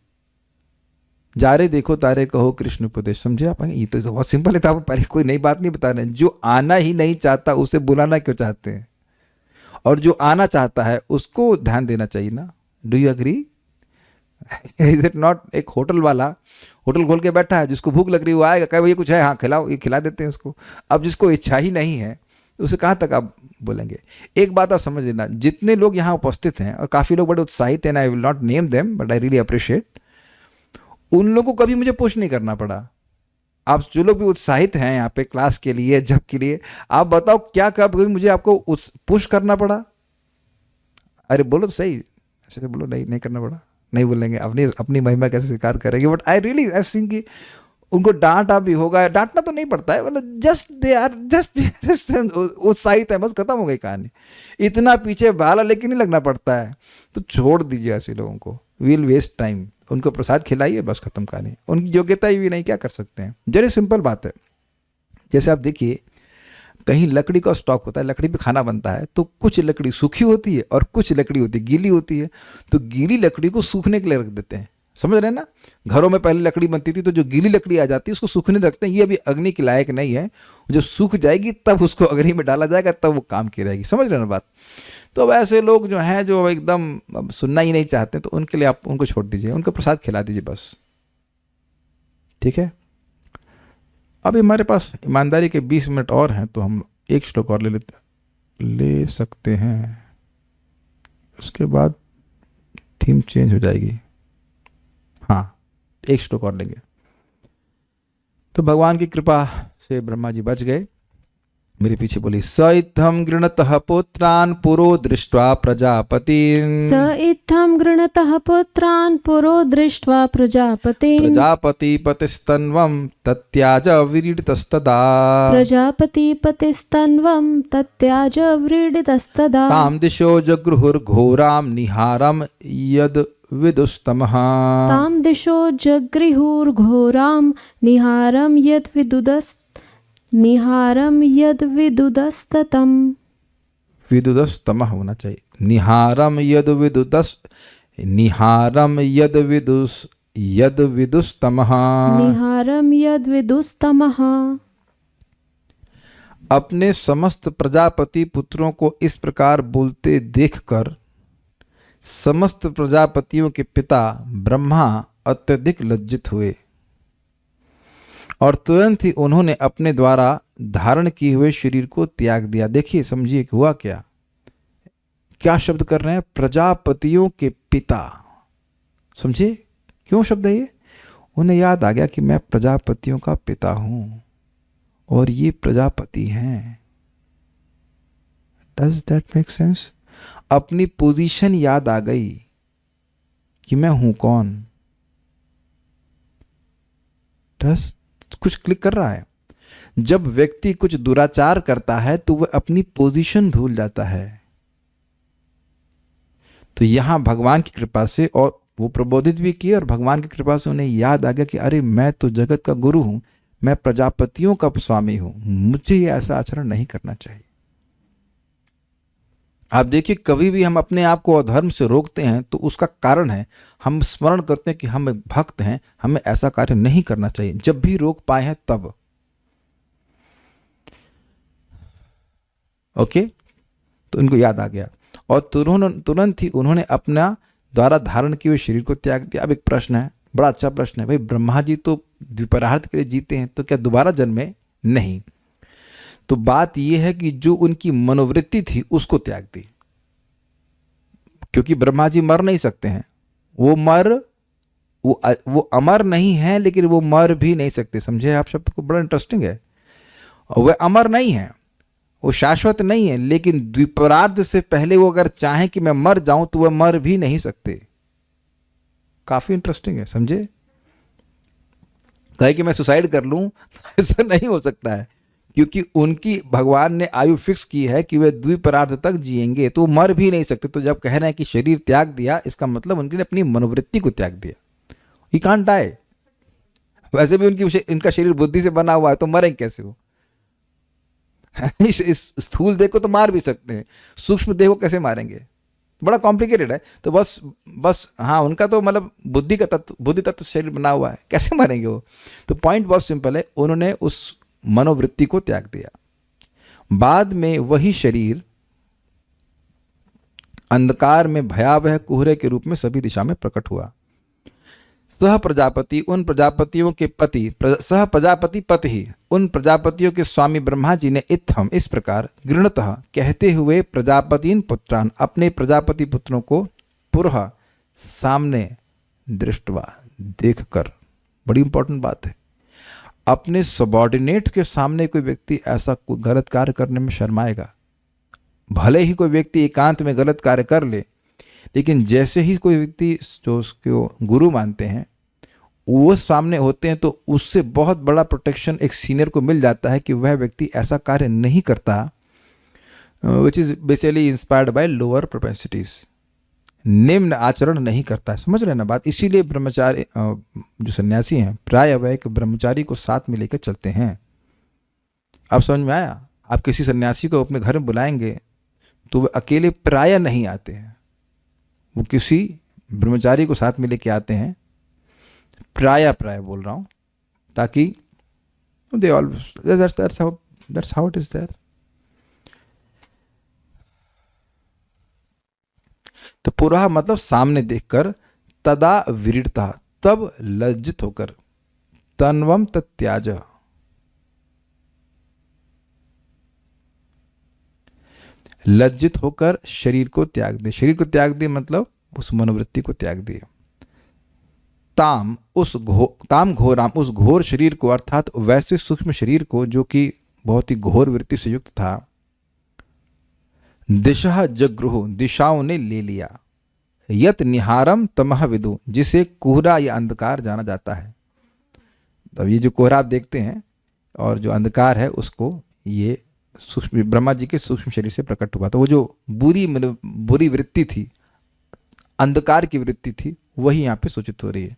जा रे देखो तारे कहो कृष्ण उपदेश। समझे आप? ये तो बहुत सिंपल है। तो आप पहले कोई नई बात नहीं बता रहे हैं। जो आना ही नहीं चाहता उसे बुलाना क्यों चाहते हैं? और जो आना चाहता है उसको ध्यान देना चाहिए ना। Do you agree? Is it not? एक होटल वाला होटल खोल के बैठा है, जिसको भूख लग रही है वो आएगा, कहे भैया कुछ है, हाँ खिलाओ, ये खिला देते हैं उसको। अब जिसको इच्छा ही नहीं है तो उसे कहाँ तक आप बोलेंगे? एक बात आप समझ लेना, जितने लोग यहाँ उपस्थित हैं और काफ़ी लोग बड़े उत्साहित हैं, I will not name them but I really appreciate, उन लोगों को कभी मुझे पुश नहीं करना पड़ा। आप जो लोग भी उत्साहित हैं यहाँ पे क्लास के लिए, जब के लिए, आप बताओ क्या कभी मुझे आपको पुश करना पड़ा? अरे बोलो तो सही, ऐसे बोलो, नहीं नहीं करना पड़ा, नहीं बोलेंगे, अपनी अपनी महिमा कैसे स्वीकार करेंगे। But I really I seen कि उनको डांटा भी होगा, डांटना तो नहीं पड़ता है, मतलब जस्ट दे आर जस्ट उत्साहित है, बस खत्म हो गई कहानी। इतना पीछे भाला लेके नहीं लगना पड़ता है, तो छोड़ दीजिए ऐसे लोगों को, विल वेस्ट टाइम। उनको प्रसाद खिलाइए, बस खत्म कहानी। उनकी योग्यता ही भी नहीं, क्या कर सकते हैं? जरा सिंपल बात है। जैसे आप देखिए, कहीं लकड़ी का स्टॉक होता है, लकड़ी पे खाना बनता है, तो कुछ लकड़ी सूखी होती है और कुछ लकड़ी होती है गीली होती है, तो गीली लकड़ी को सूखने के लिए रख देते हैं, समझ रहे हैं ना? घरों में पहले लकड़ी बनती थी, तो जो गीली लकड़ी आ जाती है उसको सूखने रखते हैं, ये अभी अग्नि के लायक नहीं है, जो सूख जाएगी तब उसको अग्नि में डाला जाएगा, तब वो काम की रहेगी। समझ रहे हैं ना बात? तो अब ऐसे लोग जो हैं, जो एकदम सुनना ही नहीं चाहते, तो उनके लिए आप उनको छोड़ दीजिए, उनको प्रसाद खिला दीजिए बस, ठीक है? अभी हमारे पास ईमानदारी के 20 मिनट और हैं, तो हम एक श्लोक और ले सकते हैं, उसके बाद थीम चेंज हो जाएगी। हाँ, एक श्लोक और लेंगे। तो भगवान की कृपा से ब्रह्मा जी बच गए। मेरे पीछे बोली, स इत्थं गृणतः पुत्रान् पुरो दृष्ट्वा प्रजापतिं। स इत्थं गृणतः पुत्रान् पुरो दृष्ट्वा प्रजापतिं। प्रजापतिपतिस्तन्वं तत्याज व्रीडितस्तदा। प्रजापतिपतिस्तन्वं तत्याज व्रीडितस्तदा। तां दिशो जगृहुर्घोरां निहारं यद् विदुस्तमः। तां दिशो जगृहुर्घोरां निहारं यद् विदुदस्ततं। विदुदस्तमः होना चाहिए। निहारं यद् विदुस्तमः। निहारं यद् विदुस्तमः। अपने समस्त प्रजापति पुत्रों को इस प्रकार बोलते देखकर समस्त प्रजापतियों के पिता ब्रह्मा अत्यधिक लज्जित हुए और तुरंत ही उन्होंने अपने द्वारा धारण किए हुए शरीर को त्याग दिया। देखिए, समझिए कि हुआ क्या, क्या शब्द कर रहे हैं? प्रजापतियों के पिता। समझिए क्यों शब्द है ये? उन्हें याद आ गया कि मैं प्रजापतियों का पिता हूं और ये प्रजापति हैं। Does that make sense? अपनी पोजीशन याद आ गई कि मैं हूं कौन। डज कुछ क्लिक कर रहा है? जब व्यक्ति कुछ दुराचार करता है तो वह अपनी पोजीशन भूल जाता है। तो यहां भगवान की कृपा से, और वो प्रबोधित भी किए, और भगवान की कृपा से उन्हें याद आ गया कि अरे मैं तो जगत का गुरु हूं, मैं प्रजापतियों का स्वामी हूं, मुझे ये ऐसा आचरण नहीं करना चाहिए। आप देखिए, कभी भी हम अपने आप को अधर्म से रोकते हैं तो उसका कारण है हम स्मरण करते हैं कि हम एक भक्त हैं, हमें ऐसा कार्य नहीं करना चाहिए। जब भी रोक पाए हैं तब, ओके, तो इनको याद आ गया और तुरंत ही उन्होंने अपना द्वारा धारण किए हुए शरीर को त्याग दिया। अब एक प्रश्न है, बड़ा अच्छा प्रश्न है भाई, ब्रह्मा जी तो द्विपरार्थ के लिए जीते हैं, तो क्या दोबारा जन्मे? नहीं। तो बात यह है कि जो उनकी मनोवृत्ति थी उसको त्याग दी, क्योंकि ब्रह्मा जी मर नहीं सकते हैं। वो अमर नहीं है, लेकिन वो मर भी नहीं सकते। समझे आप शब्द को? बड़ा इंटरेस्टिंग है। वह अमर नहीं है, वो शाश्वत नहीं है, लेकिन द्विपरार्ध से पहले वो अगर चाहें कि मैं मर जाऊं तो वह मर भी नहीं सकते। काफी इंटरेस्टिंग है, समझे? कहे कि मैं सुसाइड कर लूं, ऐसा नहीं हो सकता है, क्योंकि उनकी भगवान ने आयु फिक्स की है कि वे द्विपरार्ध तक जिएंगे, तो मर भी नहीं सकते। तो जब कह रहे हैं कि शरीर त्याग दिया, इसका मतलब उनने अपनी मनोवृत्ति को त्याग दिया। He can't die. वैसे भी इनका शरीर बुद्धि से बना हुआ है, तो मरेंगे कैसे वो? इस स्थूल देह को तो मार भी सकते हैं, सूक्ष्म देह को कैसे मारेंगे? बड़ा कॉम्प्लिकेटेड है। तो बस हाँ, उनका तो मतलब बुद्धि तत्व शरीर बना हुआ है, कैसे मारेंगे वो? तो पॉइंट बहुत सिंपल है, उन्होंने उस मनोवृत्ति को त्याग दिया। बाद में वही शरीर अंधकार में भयावह कोहरे के रूप में सभी दिशा में प्रकट हुआ। सह प्रजापति उन प्रजापतियों के पति सह प्रजापति पति ही उन प्रजापतियों के स्वामी ब्रह्मा जी ने इत्थम इस प्रकार गृणतः कहते हुए प्रजापतिन पुत्रान अपने प्रजापति पुत्रों को पुरः सामने दृष्टवा देखकर, बड़ी इंपॉर्टेंट बात है, अपने सबॉर्डिनेट के सामने कोई व्यक्ति ऐसा कोई गलत कार्य करने में शर्माएगा। भले ही कोई व्यक्ति एकांत में गलत कार्य कर ले, लेकिन जैसे ही कोई व्यक्ति जो उसको गुरु मानते हैं वो सामने होते हैं तो उससे बहुत बड़ा प्रोटेक्शन एक सीनियर को मिल जाता है कि वह व्यक्ति ऐसा कार्य नहीं करता which is basically inspired by lower propensities, निम्न आचरण नहीं करता है। समझ रहे ना बात? इसीलिए ब्रह्मचारी जो सन्यासी हैं प्राय वह एक ब्रह्मचारी को साथ में लेकर चलते हैं। अब समझ में आया? आप किसी सन्यासी को अपने घर में बुलाएंगे तो वह अकेले प्राय नहीं आते हैं, वो किसी ब्रह्मचारी को साथ में लेके आते हैं, प्राय बोल रहा हूं, ताकि they all that's how it is there. तो पुरः मतलब सामने देखकर, तदा विरीडता तब लज्जित होकर, तन्वम तत्याज लज्जित होकर शरीर को त्याग दे। शरीर को त्याग दे मतलब उस मनोवृत्ति को त्याग दिए। ताम घोराम उस घोर शरीर को, अर्थात वैसे सूक्ष्म शरीर को जो कि बहुत ही घोर वृत्ति से युक्त था, दिशा जगृहु दिशाओं ने ले लिया, यत निहारम तमह विदु जिसे कोहरा या अंधकार जाना जाता है। तब ये जो कोहरा आप देखते हैं और जो अंधकार है उसको ये सूक्ष्म ब्रह्मा जी के सूक्ष्म शरीर से प्रकट हुआ। तो वो जो बुरी वृत्ति थी, अंधकार की वृत्ति थी, वही यहाँ पे सूचित हो रही है।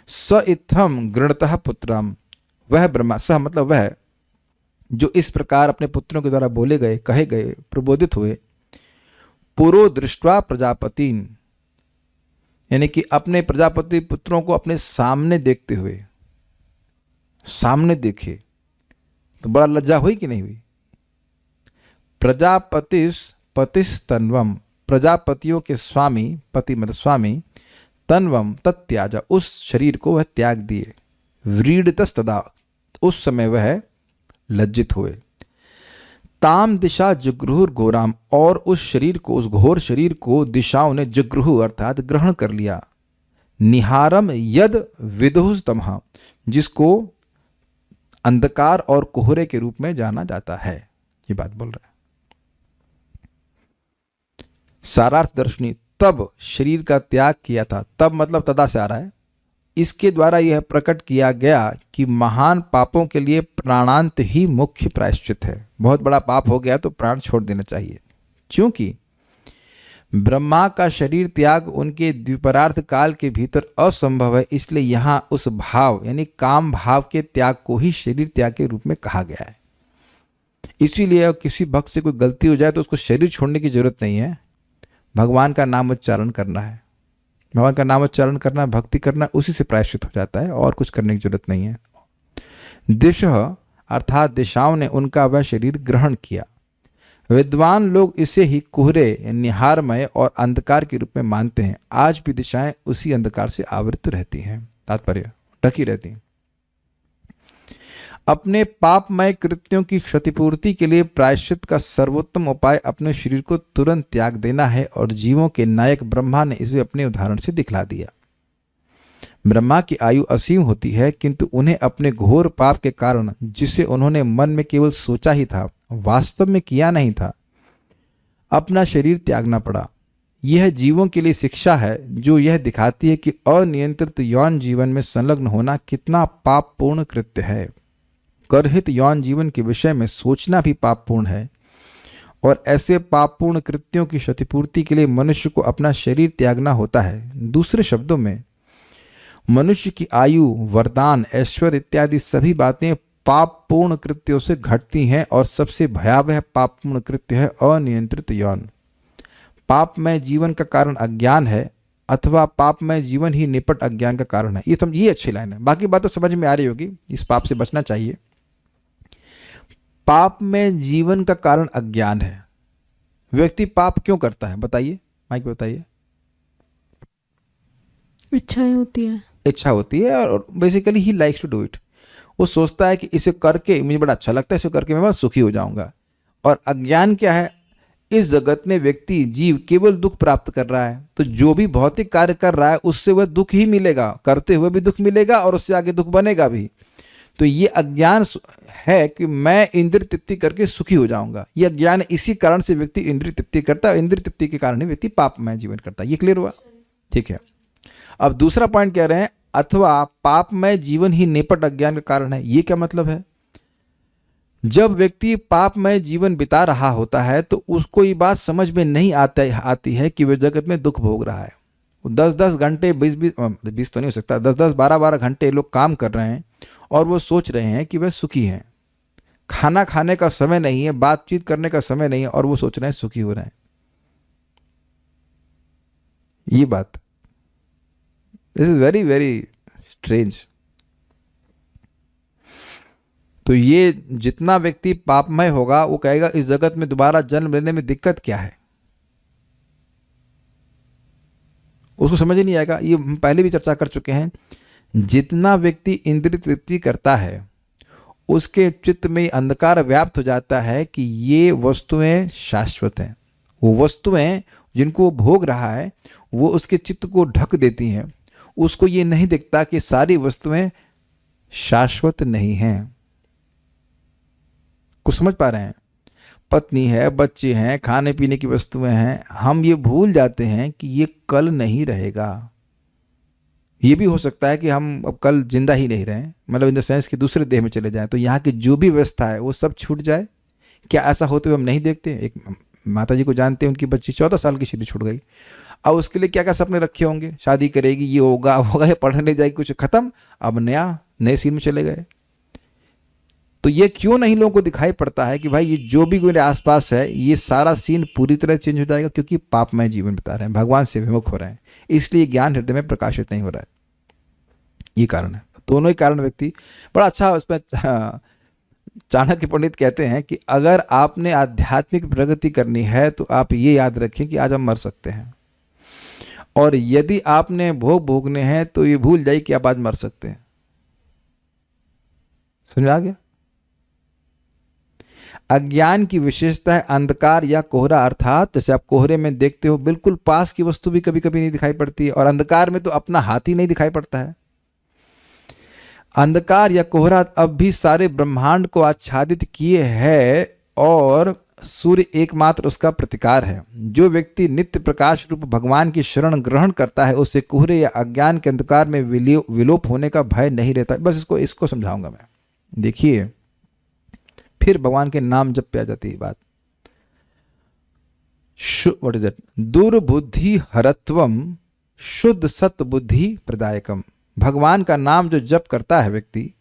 स इत्थम गृणतः पुत्रम, वह ब्रह्मा, सह मतलब वह जो इस प्रकार अपने पुत्रों के द्वारा बोले गए, कहे गए, प्रबोधित हुए, पुरो दृष्ट्वा प्रजापतिन, यानी कि अपने प्रजापति पुत्रों को अपने सामने देखते हुए, सामने देखे तो बड़ा लज्जा हुई कि नहीं हुई? प्रजापतिस तन्वम, प्रजापतियों के स्वामी, पति मतलब स्वामी, तन्वम तत्याजा उस शरीर को वह त्याग दिए, व्रीडतस तदा उस समय वह लज्जित हुए, ताम दिशा जगृहुर घोराम और उस शरीर को, उस घोर शरीर को दिशाओं ने जगृहु अर्थात ग्रहण कर लिया, निहारम यद विदुष तमहा जिसको अंधकार और कोहरे के रूप में जाना जाता है। ये बात बोल रहा है। सारार्थ दर्शनी तब शरीर का त्याग किया था, तब मतलब तदा से आ रहा है, इसके द्वारा यह प्रकट किया गया कि महान पापों के लिए प्राणांत ही मुख्य प्रायश्चित है। बहुत बड़ा पाप हो गया तो प्राण छोड़ देना चाहिए। क्योंकि ब्रह्मा का शरीर त्याग उनके द्विपरार्थ काल के भीतर असंभव है, इसलिए यहां उस भाव यानी काम भाव के त्याग को ही शरीर त्याग के रूप में कहा गया है। इसीलिए किसी भक्त से कोई गलती हो जाए तो उसको शरीर छोड़ने की जरूरत नहीं है, भगवान का नाम उच्चारण करना है। भगवान का नाम उच्चारण करना, भक्ति करना, उसी से प्रायश्चित हो जाता है और कुछ करने की जरूरत नहीं है। दिशः अर्थात दिशाओं ने उनका वह शरीर ग्रहण किया। विद्वान लोग इसे ही कोहरे, निहारमय और अंधकार के रूप में मानते हैं। आज भी दिशाएं उसी अंधकार से आवृत रहती हैं, तात्पर्य ढकी रहती हैं। अपने पापमय कृत्यों की क्षतिपूर्ति के लिए प्रायश्चित का सर्वोत्तम उपाय अपने शरीर को तुरंत त्याग देना है और जीवों के नायक ब्रह्मा ने इसे अपने उदाहरण से दिखला दिया। ब्रह्मा की आयु असीम होती है, किंतु उन्हें अपने घोर पाप के कारण, जिसे उन्होंने मन में केवल सोचा ही था, वास्तव में किया नहीं था, अपना शरीर त्यागना पड़ा। यह जीवों के लिए शिक्षा है जो यह दिखाती है कि अनियंत्रित यौन जीवन में संलग्न होना कितना पापपूर्ण कृत्य है। गर्हित यौन जीवन के विषय में सोचना भी पापपूर्ण है और ऐसे पापपूर्ण कृत्यों की क्षतिपूर्ति के लिए मनुष्य को अपना शरीर त्यागना होता है। दूसरे शब्दों में मनुष्य की आयु, वरदान, ऐश्वर्य इत्यादि सभी बातें पापपूर्ण कृत्यों से घटती हैं और सबसे भयावह पापपूर्ण कृत्य है अनियंत्रित यौन। पापमय जीवन का कारण अज्ञान है अथवा पापमय जीवन ही निपट अज्ञान का कारण है। ये अच्छी लाइन है, बाकी बात तो समझ में आ रही होगी। इस पाप से बचना चाहिए। पाप में जीवन का कारण अज्ञान है। व्यक्ति पाप क्यों करता है बताइए, माइक बताइए। इच्छाएं होती है, इच्छा होती है और basically he likes to do it. वो सोचता है कि इसे करके मुझे बड़ा अच्छा लगता है, इसे करके मैं बड़ा सुखी हो जाऊंगा। और अज्ञान क्या है, इस जगत में व्यक्ति जीव केवल दुख प्राप्त कर रहा है, तो जो भी भौतिक कार्य कर रहा है उससे वह दुख ही मिलेगा, करते हुए भी दुख मिलेगा और उससे आगे दुख बनेगा भी। तो ये अज्ञान है कि मैं इंद्रिय तृप्ति करके सुखी हो जाऊंगा। ये अज्ञान, इसी कारण से व्यक्ति इंद्रिय तृप्ति करता है, इंद्रिय तृप्ति के कारण ही व्यक्ति पापमय जीवन करता है। ये क्लियर हुआ? ठीक है। अब दूसरा पॉइंट कह रहे हैं, अथवा पापमय जीवन ही निपट अज्ञान का कारण है। ये क्या मतलब है? जब व्यक्ति पापमय जीवन बिता रहा होता है तो उसको ये बात समझ में नहीं आती है कि वह जगत में दुख भोग रहा है। 10-10 घंटे, 20 तो नहीं हो सकता, 10-10, 12-12 घंटे लोग काम कर रहे हैं और वो सोच रहे हैं कि वह सुखी हैं। खाना खाने का समय नहीं है, बातचीत करने का समय नहीं है, और वो सोच रहे हैं सुखी हो रहे हैं। ये बात, this is very very strange. तो ये जितना व्यक्ति पापमय होगा वो कहेगा इस जगत में दोबारा जन्म लेने में दिक्कत क्या है, उसको समझ ही नहीं आएगा। ये हम पहले भी चर्चा कर चुके हैं। जितना व्यक्ति इंद्रिय तृप्ति करता है उसके चित्त में अंधकार व्याप्त हो जाता है कि ये वस्तुएं शाश्वत हैं। वो वस्तुएं जिनको वो भोग रहा है वो उसके चित्त को ढक देती हैं। उसको ये नहीं दिखता कि सारी वस्तुएं शाश्वत नहीं हैं। कुछ समझ पा रहे हैं? पत्नी है, बच्चे हैं, खाने पीने की वस्तुएं हैं, हम ये भूल जाते हैं कि ये कल नहीं रहेगा। ये भी हो सकता है कि हम अब कल जिंदा ही नहीं रहें, मतलब इन द सेंस कि दूसरे देह में चले जाएं, तो यहाँ की जो भी व्यवस्था है वो सब छूट जाए। क्या ऐसा होते हुए हम नहीं देखते? एक माता जी को जानते हैं, उनकी बच्ची 14 साल की छुट्टी छूट गई। अब उसके लिए क्या क्या सपने रखे होंगे, शादी करेगी, ये होगा होगा, ये पढ़ने जाएगी, कुछ खत्म, अब नए सीन में चले गए। तो ये क्यों नहीं लोगों को दिखाई पड़ता है कि भाई ये जो भी मेरे आसपास है ये सारा सीन पूरी तरह चेंज हो जाएगा? क्योंकि पापमय जीवन बिता रहे हैं, भगवान से विमुख हो रहे हैं, इसलिए ज्ञान हृदय में प्रकाशित नहीं हो रहा है। ये कारण है। दोनों ही कारण व्यक्ति बड़ा अच्छा उसमें चाणक्य पंडित कहते हैं कि अगर आपने आध्यात्मिक प्रगति करनी है तो आप ये याद रखें कि आज हम मर सकते हैं, और यदि आपने भोग भोगने हैं तो ये भूल जाइए कि आप आज मर सकते हैं। समझ आ गया? अज्ञान की विशेषता है अंधकार या कोहरा, अर्थात जैसे आप कोहरे में देखते हो बिल्कुल पास की वस्तु भी कभी कभी नहीं दिखाई पड़ती है, और अंधकार में तो अपना हाथ ही नहीं दिखाई पड़ता है। अंधकार या कोहरा अब भी सारे ब्रह्मांड को आच्छादित किए है और सूर्य एकमात्र उसका प्रतिकार है। जो व्यक्ति नित्य प्रकाश रूप भगवान की शरण ग्रहण करता है उसे कोहरे या अज्ञान के अंधकार में विलोप होने का भय नहीं रहता। बस इसको समझाऊंगा मैं। देखिए, फिर भगवान के नाम जब पे आ जाती है बात। What is that? दुर्बुद्धि हरत्वम शुद्ध सत बुद्धि प्रदायकम। भगवान का नाम जो जप करता है व्यक्ति,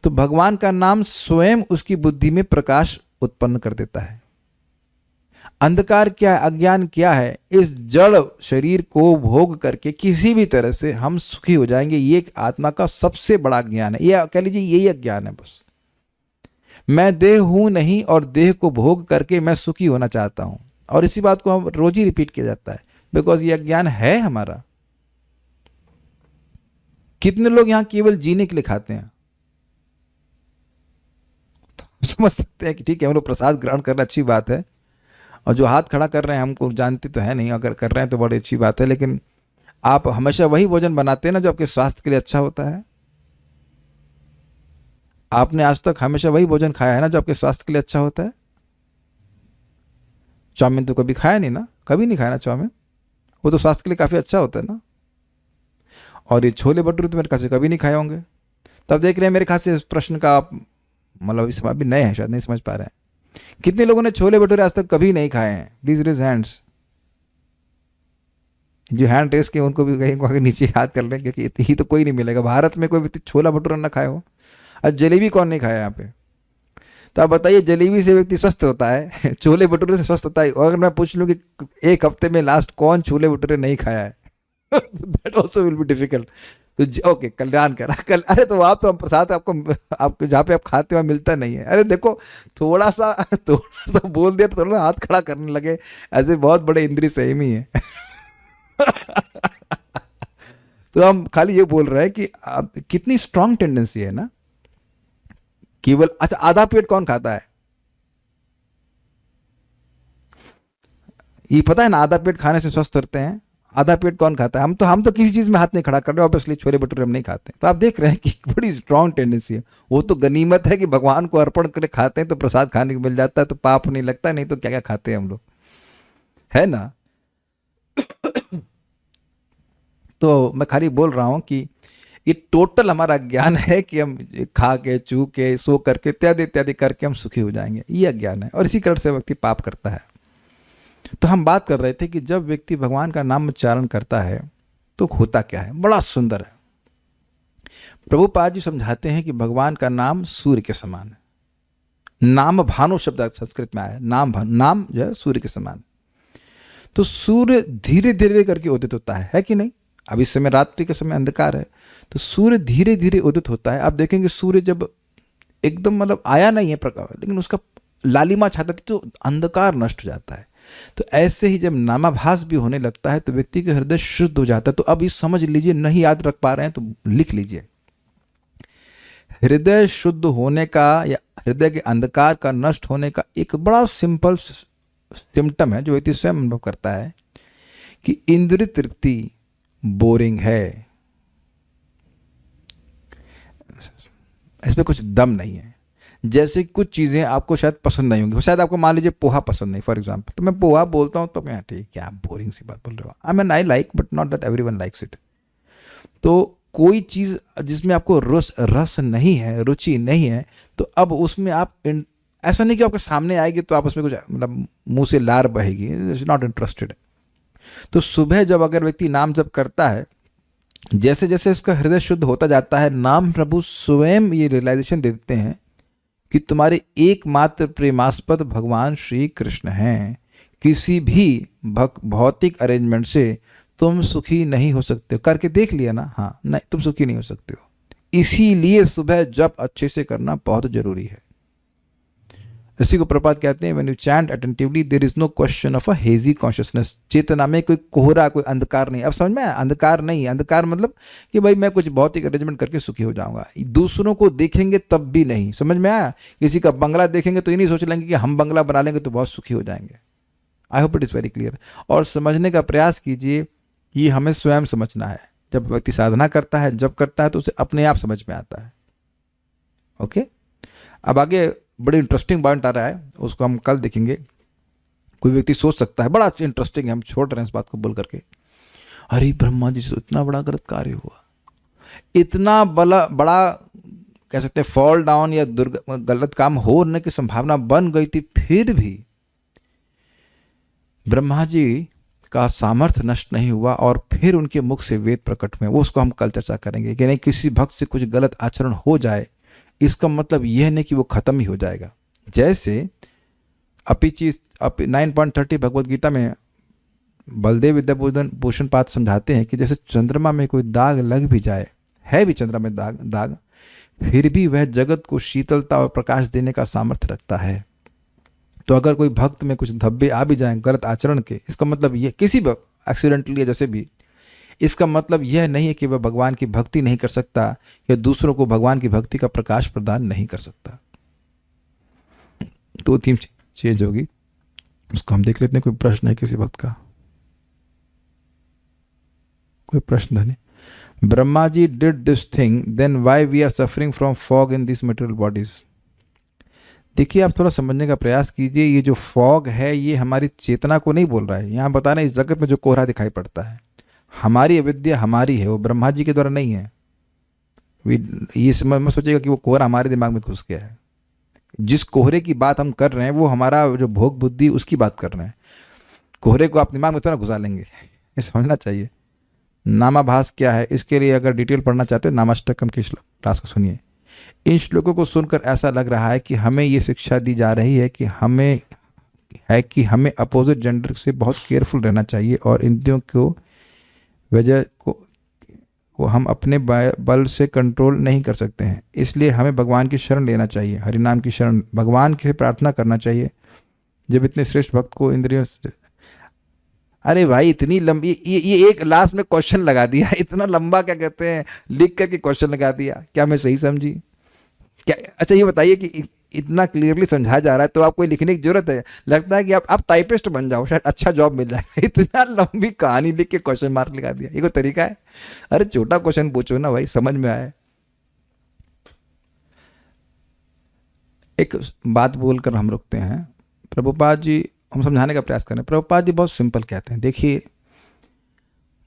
तो भगवान का नाम स्वयं उसकी बुद्धि में प्रकाश उत्पन्न कर देता है। अंधकार क्या है, अज्ञान क्या है? इस जड़ शरीर को भोग करके किसी भी तरह से हम सुखी हो जाएंगे, ये एक आत्मा का सबसे बड़ा ज्ञान है। ये कह लीजिए यही अज्ञान है। बस मैं देह हूं नहीं और देह को भोग करके मैं सुखी होना चाहता हूं, और इसी बात को हम रोज ही रिपीट किया जाता है, बिकॉज ये अज्ञान है हमारा। कितने लोग यहां केवल जीने के लिए खाते हैं? तो समझ सकते हैं कि ठीक है, हम लोग प्रसाद ग्रहण करना अच्छी बात है, और जो हाथ खड़ा कर रहे हैं हमको जानते तो है नहीं, अगर कर रहे हैं तो बड़ी अच्छी बात है, लेकिन आप हमेशा वही भोजन बनाते हैं ना जो आपके स्वास्थ्य के लिए अच्छा होता है। आपने आज तक हमेशा वही भोजन खाया है ना जो आपके स्वास्थ्य के लिए अच्छा होता है। चाउमीन तो कभी खाया नहीं ना, कभी नहीं खाया ना चाउमीन, वो तो स्वास्थ्य के लिए काफ़ी अच्छा होता है ना। और ये छोले भटूरे तो मेरे ख्याल से कभी नहीं खाए होंगे। तब देख रहे हैं मेरे ख्याल से इस प्रश्न का आप मतलब इस अभी नए हैं, शायद नहीं समझ पा रहे हैं। कितने लोगों ने छोले भटूरे आज तक कभी नहीं खाए हैं? Please raise hands. जो हैंड रेस के उनको भी कहीं को नीचे याद कर लें, क्योंकि ही तो कोई नहीं मिलेगा भारत में कोई व्यक्ति छोला भटूरा ना खाए हो। और जलेबी कौन नहीं खाया यहाँ पे? तो आप बताइए, जलेबी से व्यक्ति स्वस्थ होता है, छोले भटूरे से स्वस्थ होता है? और अगर मैं पूछ लूँ कि एक हफ्ते में लास्ट कौन छोले भटूरे नहीं खाया है, that also will be difficult. तो ओके, कल्याण करा अरे तो आप तो हम प्रसाद आपको जहाँ पे आप खाते हो मिलता नहीं है। अरे देखो, थोड़ा सा बोल दिया तो थोड़ा हाथ खड़ा करने लगे, ऐसे बहुत बड़े इंद्रिय संयमी है। तो हम खाली ये बोल रहे हैं कि आप कितनी स्ट्रांग टेंडेंसी है ना, केवल अच्छा आधा पेट कौन खाता है, ये पता है ना, आधा पेट खाने से स्वस्थ रहते हैं, आधा पेट कौन खाता है, हम तो किसी चीज में हाथ नहीं खड़ा कर रहे, ऑब्वियसली छोले भटूरे हम नहीं खाते। तो आप देख रहे हैं कि बड़ी स्ट्रांग टेंडेंसी है। वो तो गनीमत है कि भगवान को अर्पण करके खाते हैं तो प्रसाद खाने को मिल जाता है, तो पाप नहीं लगता, नहीं तो क्या क्या खाते हैं हम लोग, है ना। तो मैं खाली बोल रहा हूं कि ये टोटल हमारा ज्ञान है कि हम खा के चू के सो करके इत्यादि इत्यादि करके हम सुखी हो जाएंगे, ये अज्ञान है, और इसी कारण से व्यक्ति पाप करता है। तो हम बात कर रहे थे कि जब व्यक्ति भगवान का नाम उच्चारण करता है तो होता क्या है, बड़ा सुंदर है। प्रभुपाद जी समझाते हैं कि भगवान का नाम सूर्य के समान है। नाम भानु शब्द संस्कृत में आया, नाम जो है सूर्य के समान। तो सूर्य धीरे धीरे करके उदित होता है कि नहीं। अब इस समय रात्रि के समय अंधकार है, तो सूर्य धीरे धीरे उदित होता है। आप देखेंगे सूर्य जब एकदम मतलब आया नहीं है प्रकाश, लेकिन उसका लालिमा छाता थी तो अंधकार नष्ट हो जाता है। तो ऐसे ही जब नामाभास भी होने लगता है तो व्यक्ति का हृदय शुद्ध हो जाता है। तो अब ये समझ लीजिए, नहीं याद रख पा रहे हैं तो लिख लीजिए, हृदय शुद्ध होने का या हृदय के अंधकार का नष्ट होने का एक बड़ा सिंपल सिम्टम है जो व्यक्ति स्वयं अनुभव करता है कि इंद्रिय तृप्ति बोरिंग है, इसमें कुछ दम नहीं है। जैसे कुछ चीज़ें आपको शायद पसंद नहीं होंगी, शायद आपको मान लीजिए पोहा पसंद नहीं फॉर एग्जांपल, तो मैं पोहा बोलता हूँ तो मैं ठीक क्या बोरिंग सी बात बोल रहे हो, I mean I like but not that everyone likes it. तो कोई चीज़ जिसमें आपको रस नहीं है, रुचि नहीं है, तो अब उसमें आप ऐसा नहीं कि आपके सामने आएगी तो आप उसमें कुछ मतलब मुंह से लार बहेगी, नॉट इंटरेस्टेड। तो सुबह जब अगर व्यक्ति नाम जप करता है, जैसे जैसे उसका हृदय शुद्ध होता जाता है, नाम प्रभु स्वयं ये रियलाइजेशन दे देते हैं कि तुम्हारे एकमात्र प्रेमास्पद भगवान श्री कृष्ण हैं। किसी भी भौतिक अरेंजमेंट से तुम सुखी नहीं हो सकते हो। करके देख लिया ना, हाँ नहीं तुम सुखी नहीं हो सकते हो। इसीलिए सुबह जप अच्छे से करना बहुत जरूरी है। इसी को प्रपात कहते हैं, when you chant attentively there is no question of a hazy consciousness. चेतना में कोई कोहरा, कोई अंधकार नहीं। अब समझ में आया, अंधकार नहीं, अंधकार मतलब कि भाई मैं कुछ भौतिक अरेंजमेंट करके सुखी हो जाऊंगा। दूसरों को देखेंगे तब भी नहीं, समझ में आया। किसी का बंगला देखेंगे तो ये नहीं सोच लेंगे कि हम बंगला बना लेंगे तो बहुत सुखी हो जाएंगे। I hope it is very clear. और समझने का प्रयास कीजिए, ये हमें स्वयं समझना है। जब व्यक्ति साधना करता है, जब करता है तो उसे अपने आप समझ में आता है। ओके, अब आगे बड़ी इंटरेस्टिंग पॉइंट आ रहा है, उसको हम कल देखेंगे। कोई व्यक्ति सोच सकता है बड़ा इंटरेस्टिंग है, हम छोड़ रहे हैं इस बात को बोल करके, अरे ब्रह्मा जी से इतना बड़ा गलत कार्य हुआ, इतना बड़ा कह सकते हैं फॉल डाउन या गलत काम होने की संभावना बन गई थी, फिर भी ब्रह्मा जी का सामर्थ्य नष्ट नहीं हुआ और फिर उनके मुख से वेद प्रकट हुए। वो उसको हम कल चर्चा करेंगे कि नहीं, किसी भक्त से कुछ गलत आचरण हो जाए इसका मतलब यह नहीं कि वो खत्म ही हो जाएगा। जैसे अपिची 9.30 भगवद गीता में बलदेव विद्याभूषण पाद समझाते हैं कि जैसे चंद्रमा में कोई दाग लग भी जाए, है भी चंद्रमा में दाग, फिर भी वह जगत को शीतलता और प्रकाश देने का सामर्थ्य रखता है। तो अगर कोई भक्त में कुछ धब्बे आ भी जाएं गलत आचरण के, इसका मतलब यह किसी भी एक्सीडेंटली जैसे भी, इसका मतलब यह नहीं है कि वह भगवान की भक्ति नहीं कर सकता या दूसरों को भगवान की भक्ति का प्रकाश प्रदान नहीं कर सकता। तो थीम चेंज होगी, उसको हम देख लेते हैं। कोई प्रश्न है किसी भक्त का? कोई प्रश्न नहीं। Brahma ji did this thing, then why we are suffering from fog in this material bodies. देखिए, आप थोड़ा समझने का प्रयास कीजिए। ये जो फॉग है ये हमारी चेतना को नहीं बोल रहा है। यहाँ बता रहे हैं इस जगत में जो कोहरा दिखाई पड़ता है, हमारी अविद्या हमारी है, वो ब्रह्मा जी के द्वारा नहीं है। ये मत सोचिएगा कि वो कोहरा हमारे दिमाग में घुस गया है। जिस कोहरे की बात हम कर रहे हैं वो हमारा जो भोग बुद्धि उसकी बात कर रहे हैं। कोहरे को आप दिमाग में थोड़ा घुसा लेंगे, ये समझना चाहिए। नामाभास क्या है, इसके लिए अगर डिटेल पढ़ना चाहते हैं नामाष्टकम की क्लास को सुनिए। इन श्लोकों को सुनकर ऐसा लग रहा है कि हमें ये शिक्षा दी जा रही है कि हमें अपोजिट जेंडर से बहुत केयरफुल रहना चाहिए और इंद्रियों को वजह को हम अपने बल से कंट्रोल नहीं कर सकते हैं। इसलिए हमें भगवान की शरण लेना चाहिए, हरिनाम की शरण, भगवान की प्रार्थना करना चाहिए। जब इतने श्रेष्ठ भक्त को इंद्रियों से, अरे भाई इतनी लंबी, ये एक लास्ट में क्वेश्चन लगा दिया, इतना लंबा क्या कहते हैं लिख करके क्वेश्चन लगा दिया, क्या मैं सही समझी क्या? अच्छा ये बताइए कि इतना क्लियरली समझाया जा रहा है तो आपको लिखने की जरूरत है? लगता है कि आप टाइपिस्ट बन जाओ, शायद अच्छा जॉब मिल जाएगा। इतना लंबी कहानी लिख के क्वेश्चन मार्क लगा दिया, ये कोई तरीका है? अरे छोटा क्वेश्चन पूछो ना भाई, समझ में आए। एक बात बोलकर हम रुकते हैं। प्रभुपाद जी, हम समझाने का प्रयास करें। प्रभुपाद जी बहुत सिंपल कहते हैं, देखिए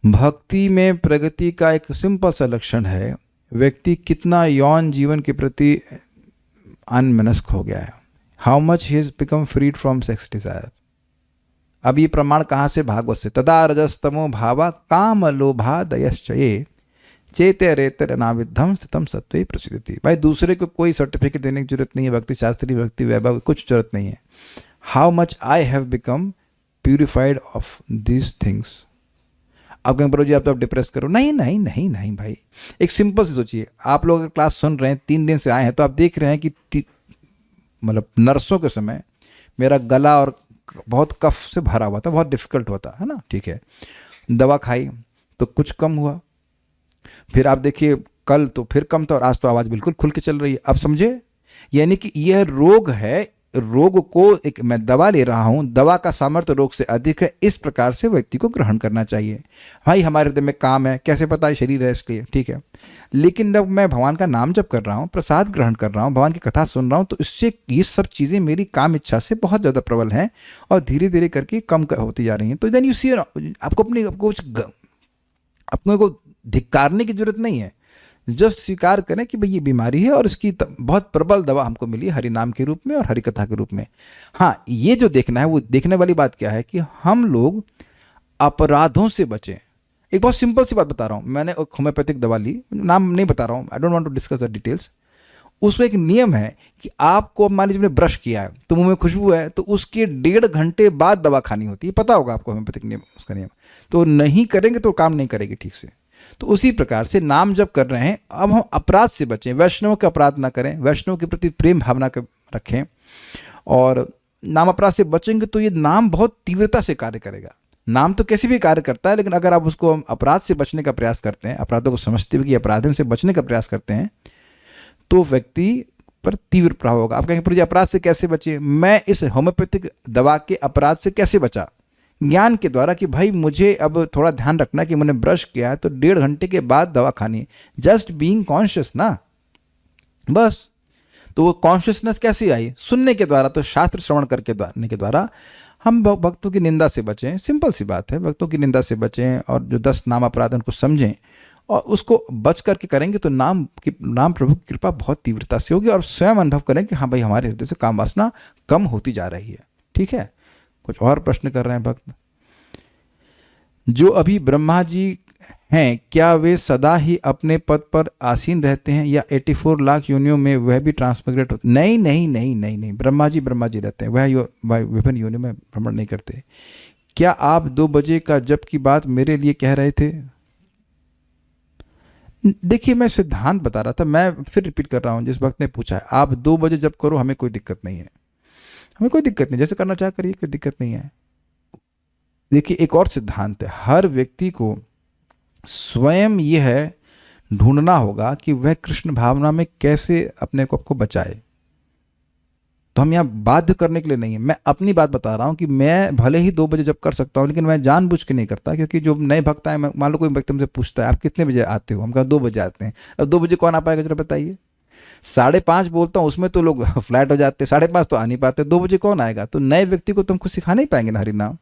भक्ति में प्रगति का एक सिंपल सा लक्षण है, व्यक्ति कितना यौन जीवन के प्रति अनमनस्क हो गया है, how much he has become freed from sex desire. अब ये प्रमाण कहाँ से? भागवत से। तदा रजस्तमो भावा काम लोभा दयश्चये चेते रेतर अनाविद्धम स्थितम सत्वे प्रसिद्धि। भाई दूसरे को कोई सर्टिफिकेट देने की जरूरत नहीं है, भक्ति शास्त्री भक्ति वैभव कुछ जरूरत नहीं है। How much I have become purified of these things. आप कहें प्रभु जी आप तो डिप्रेस करो, नहीं नहीं नहीं नहीं भाई, एक सिंपल से सोचिए, आप लोग अगर क्लास सुन रहे हैं 3 दिन से आए हैं तो आप देख रहे हैं कि मतलब नर्सों के समय मेरा गला और बहुत कफ से भरा हुआ था, बहुत डिफिकल्ट होता है ना, ठीक है। दवा खाई तो कुछ कम हुआ, फिर आप देखिए कल तो फिर कम था और आज तो आवाज़ बिल्कुल खुल के चल रही है। अब समझे, यानी कि यह रोग है, रोग को एक मैं दवा ले रहा हूं, दवा का सामर्थ्य रोग से अधिक है, इस प्रकार से व्यक्ति को ग्रहण करना चाहिए। भाई हमारे हृदय में काम है, कैसे पता है? शरीर है इसलिए, ठीक है। लेकिन जब मैं भगवान का नाम जप कर रहा हूँ, प्रसाद ग्रहण कर रहा हूँ, भगवान की कथा सुन रहा हूँ, तो इससे ये सब चीज़ें मेरी काम इच्छा से बहुत ज़्यादा प्रबल हैं और धीरे धीरे करके कम होती जा रही हैं। तो देन यू सी, आपको अपने को धिक्कारने की जरूरत नहीं है, जस्ट स्वीकार करें कि भाई ये बीमारी है और इसकी बहुत प्रबल दवा हमको मिली हरि नाम के रूप में और हरि कथा के रूप में। हाँ, ये जो देखना है, वो देखने वाली बात क्या है कि हम लोग अपराधों से बचें। एक बहुत सिंपल सी बात बता रहा हूँ, मैंने एक होम्योपैथिक दवा ली, नाम नहीं बता रहा हूँ, I don't want to discuss the details. उसमें एक नियम है कि आपको मान लीजिए ब्रश किया है तो मुंह में खुशबू है तो उसके 1.5 घंटे बाद दवा खानी होती है, पता होगा आपको होम्योपैथिक नियम, उसका नियम। तो नहीं करेंगे तो काम नहीं करेगी ठीक से। तो उसी प्रकार से नाम जब कर रहे हैं, अब हम अपराध से बचें, वैष्णव का अपराध ना करें, वैष्णव के प्रति प्रेम भावना रखें और नाम अपराध से बचेंगे तो ये नाम बहुत तीव्रता से कार्य करेगा। नाम तो कैसे भी कार्य करता है, लेकिन अगर आप उसको अपराध से बचने का प्रयास करते हैं, अपराधों को समझते हुए कि अपराधों से बचने का प्रयास करते हैं, तो व्यक्ति पर तीव्र प्रभाव होगा। आप कहेंगे प्रभु जी अपराध से कैसे बचे? मैं इस होम्योपैथिक दवा के अपराध से कैसे बचा? ज्ञान के द्वारा कि भाई मुझे अब थोड़ा ध्यान रखना कि मैंने ब्रश किया है तो 1.5 घंटे के बाद दवा खानी है, जस्ट बीइंग कॉन्शियस ना, बस। तो वो कॉन्शियसनेस कैसे आई? सुनने के द्वारा, तो शास्त्र श्रवण करके के द्वारा हम भक्तों की निंदा से बचें। सिंपल सी बात है, भक्तों की निंदा से बचें और जो 10 नाम अपराध उनको समझें और उसको बच करके करेंगे तो नाम प्रभु की कृपा बहुत तीव्रता से होगी और स्वयं अनुभव करें कि हाँ भाई हमारे हृदय से काम वासना कम होती जा रही है। ठीक है, कुछ और प्रश्न कर रहे हैं भक्त? जो अभी ब्रह्मा जी हैं, क्या वे सदा ही अपने पद पर आसीन रहते हैं या 84 लाख योनियों में वह भी ट्रांसमिग्रेट होते? नहीं नहीं नहीं नहीं नहीं, ब्रह्मा जी रहते हैं, वह विभिन्न योनियों में भ्रमण नहीं करते। क्या आप 2 बजे का जप की बात मेरे लिए कह रहे थे? देखिए मैं सिद्धांत बता रहा था, मैं फिर रिपीट कर रहा हूं, जिस भक्त ने पूछा है आप 2 बजे जप करो, हमें कोई दिक्कत नहीं है, हमें कोई दिक्कत नहीं, जैसे करना चाह करिए, कोई दिक्कत नहीं है। देखिए एक और सिद्धांत है, हर व्यक्ति को स्वयं यह ढूंढना होगा कि वह कृष्ण भावना में कैसे अपने को आपको बचाए। तो हम यहाँ बाध्य करने के लिए नहीं है, मैं अपनी बात बता रहा हूँ कि मैं भले ही 2 बजे जब कर सकता हूँ, लेकिन मैं जानबूझ के नहीं करता, क्योंकि जो नए भक्त आए, मान लो कोई भक्त हमसे पूछता है आप कितने बजे आते हो, हम कहा 2 बजे आते हैं। अब 2 बजे कौन आ पाएगा जरा बताइए? 5:30 बोलता हूँ, उसमें तो लोग फ्लैट हो जाते हैं, 5:30 तो आ नहीं पाते, 2 बजे कौन आएगा? तो नए व्यक्ति को तुमको सिखा नहीं पाएंगे ना हरि नाम।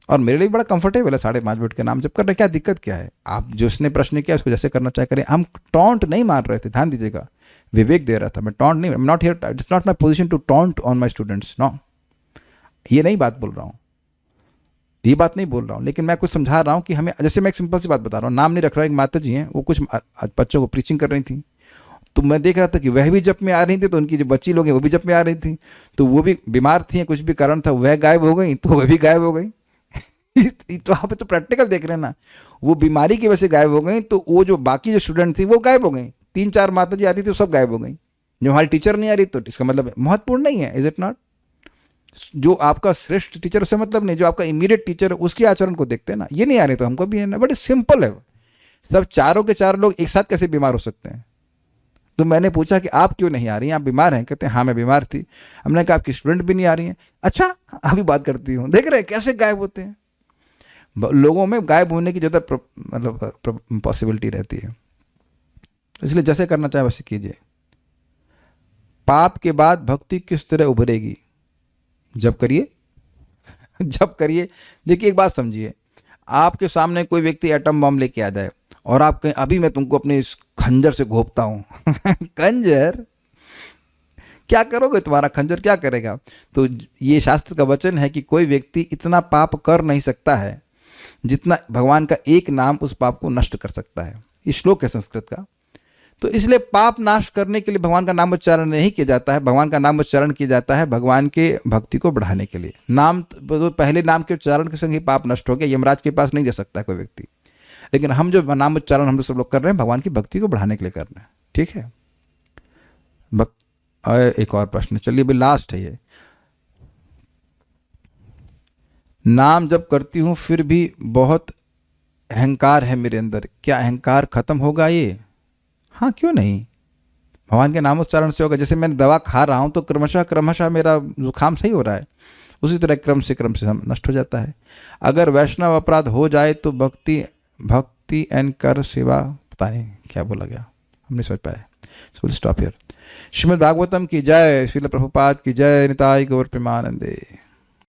और मेरे लिए बड़ा कंफर्टेबल है 5:30 बजे के नाम जब कर रहे, क्या दिक्कत क्या है? आप जो उसने प्रश्न किया उसको जैसे करना चाहे करें। हम टॉन्ट नहीं मार रहे थे, ध्यान दीजिएगा, विवेक दे रहा था, मैं टॉन्ट नहीं, not here, it's not my position to taunt on my students, no, ये नहीं बात बोल रहा हूँ, ये बात नहीं बोल रहा हूँ, लेकिन मैं कुछ समझा रहा हूँ कि हमें, जैसे मैं एक सिंपल सी बात बता रहा हूँ, नाम नहीं रख रहा, एक माता जी हैं, वो कुछ बच्चों को प्रीचिंग कर रही थी, तो मैं देख रहा था कि वह भी जप में आ रही थी, तो उनकी जो बच्ची लोग हैं वो भी जप में आ रही थी, तो वो भी बीमार थी, कुछ भी कारण था, वह गायब हो गई तो वह भी गायब हो गई। तो आप तो प्रैक्टिकल देख रहे हैं ना, वो बीमारी की वजह से गायब हो गई, तो वो जो बाकी जो स्टूडेंट थी वो गायब हो गई, 3-4 माता जी आती थी वो सब गायब हो गई। जब हमारी टीचर नहीं आ रही तो इसका मतलब महत्वपूर्ण नहीं है, इज इट नॉट? जो आपका श्रेष्ठ टीचर से मतलब नहीं, जो आपका इमीडिएट टीचर है उसके आचरण को देखते हैं ना, ये नहीं आ रही तो हमको भी है ना, बट सिंपल है। सब चारों के चार लोग एक साथ कैसे बीमार हो सकते हैं? तो मैंने पूछा कि आप क्यों नहीं आ रही हैं, आप बीमार हैं? कहते हैं हाँ मैं बीमार थी। हमने कहा आपकी स्टूडेंट भी नहीं आ रही हैं। अच्छा अभी बात करती हूँ। देख रहे हैं कैसे गायब होते हैं। लोगों में गायब होने की ज़्यादा मतलब पॉसिबिलिटी रहती है। इसलिए जैसे करना चाहे वैसे कीजिए। पाप के बाद भक्ति किस तरह उभरेगी? जब करिए जब करिए। देखिए एक बात समझिए, आपके सामने कोई व्यक्ति एटम बम लेके आ जाए और आप कहें अभी मैं तुमको अपने इस खंजर से घोंपता हूँ खंजर क्या करोगे? तुम्हारा खंजर क्या करेगा? तो ये शास्त्र का वचन है कि कोई व्यक्ति इतना पाप कर नहीं सकता है जितना भगवान का एक नाम उस पाप को नष्ट कर सकता है। ये श्लोक है संस्कृत का। तो इसलिए पाप नाश करने के लिए भगवान का नाम उच्चारण नहीं किया जाता है। भगवान का नाम उच्चारण किया जाता है भगवान के भक्ति को बढ़ाने के लिए। नाम तो पहले नाम के उच्चारण के संग ही पाप नष्ट हो गया। यमराज के पास नहीं जा सकता है कोई व्यक्ति। लेकिन हम जो नाम उच्चारण हम लोग सब लोग कर रहे हैं भगवान की भक्ति को बढ़ाने के लिए कर रहे हैं। ठीक है। एक और प्रश्न, चलिए अभी लास्ट है ये। नाम जब करती हूँ फिर भी बहुत अहंकार है मेरे अंदर, क्या अहंकार खत्म होगा ये? हाँ क्यों नहीं, भगवान के नामोच्चारण से होगा। जैसे मैं दवा खा रहा हूँ तो क्रमशः मेरा जुकाम सही हो रहा है, उसी तरह क्रम से नष्ट हो जाता है। अगर वैष्णव अपराध हो जाए तो भक्ति एंड कर सेवा, पता नहीं क्या बोला गया, हम नहीं समझ पाए। So will stop here. Shrimad Bhagavatam की जय, श्रील प्रभुपाद की जय, निताई गौर प्रेमानंदे।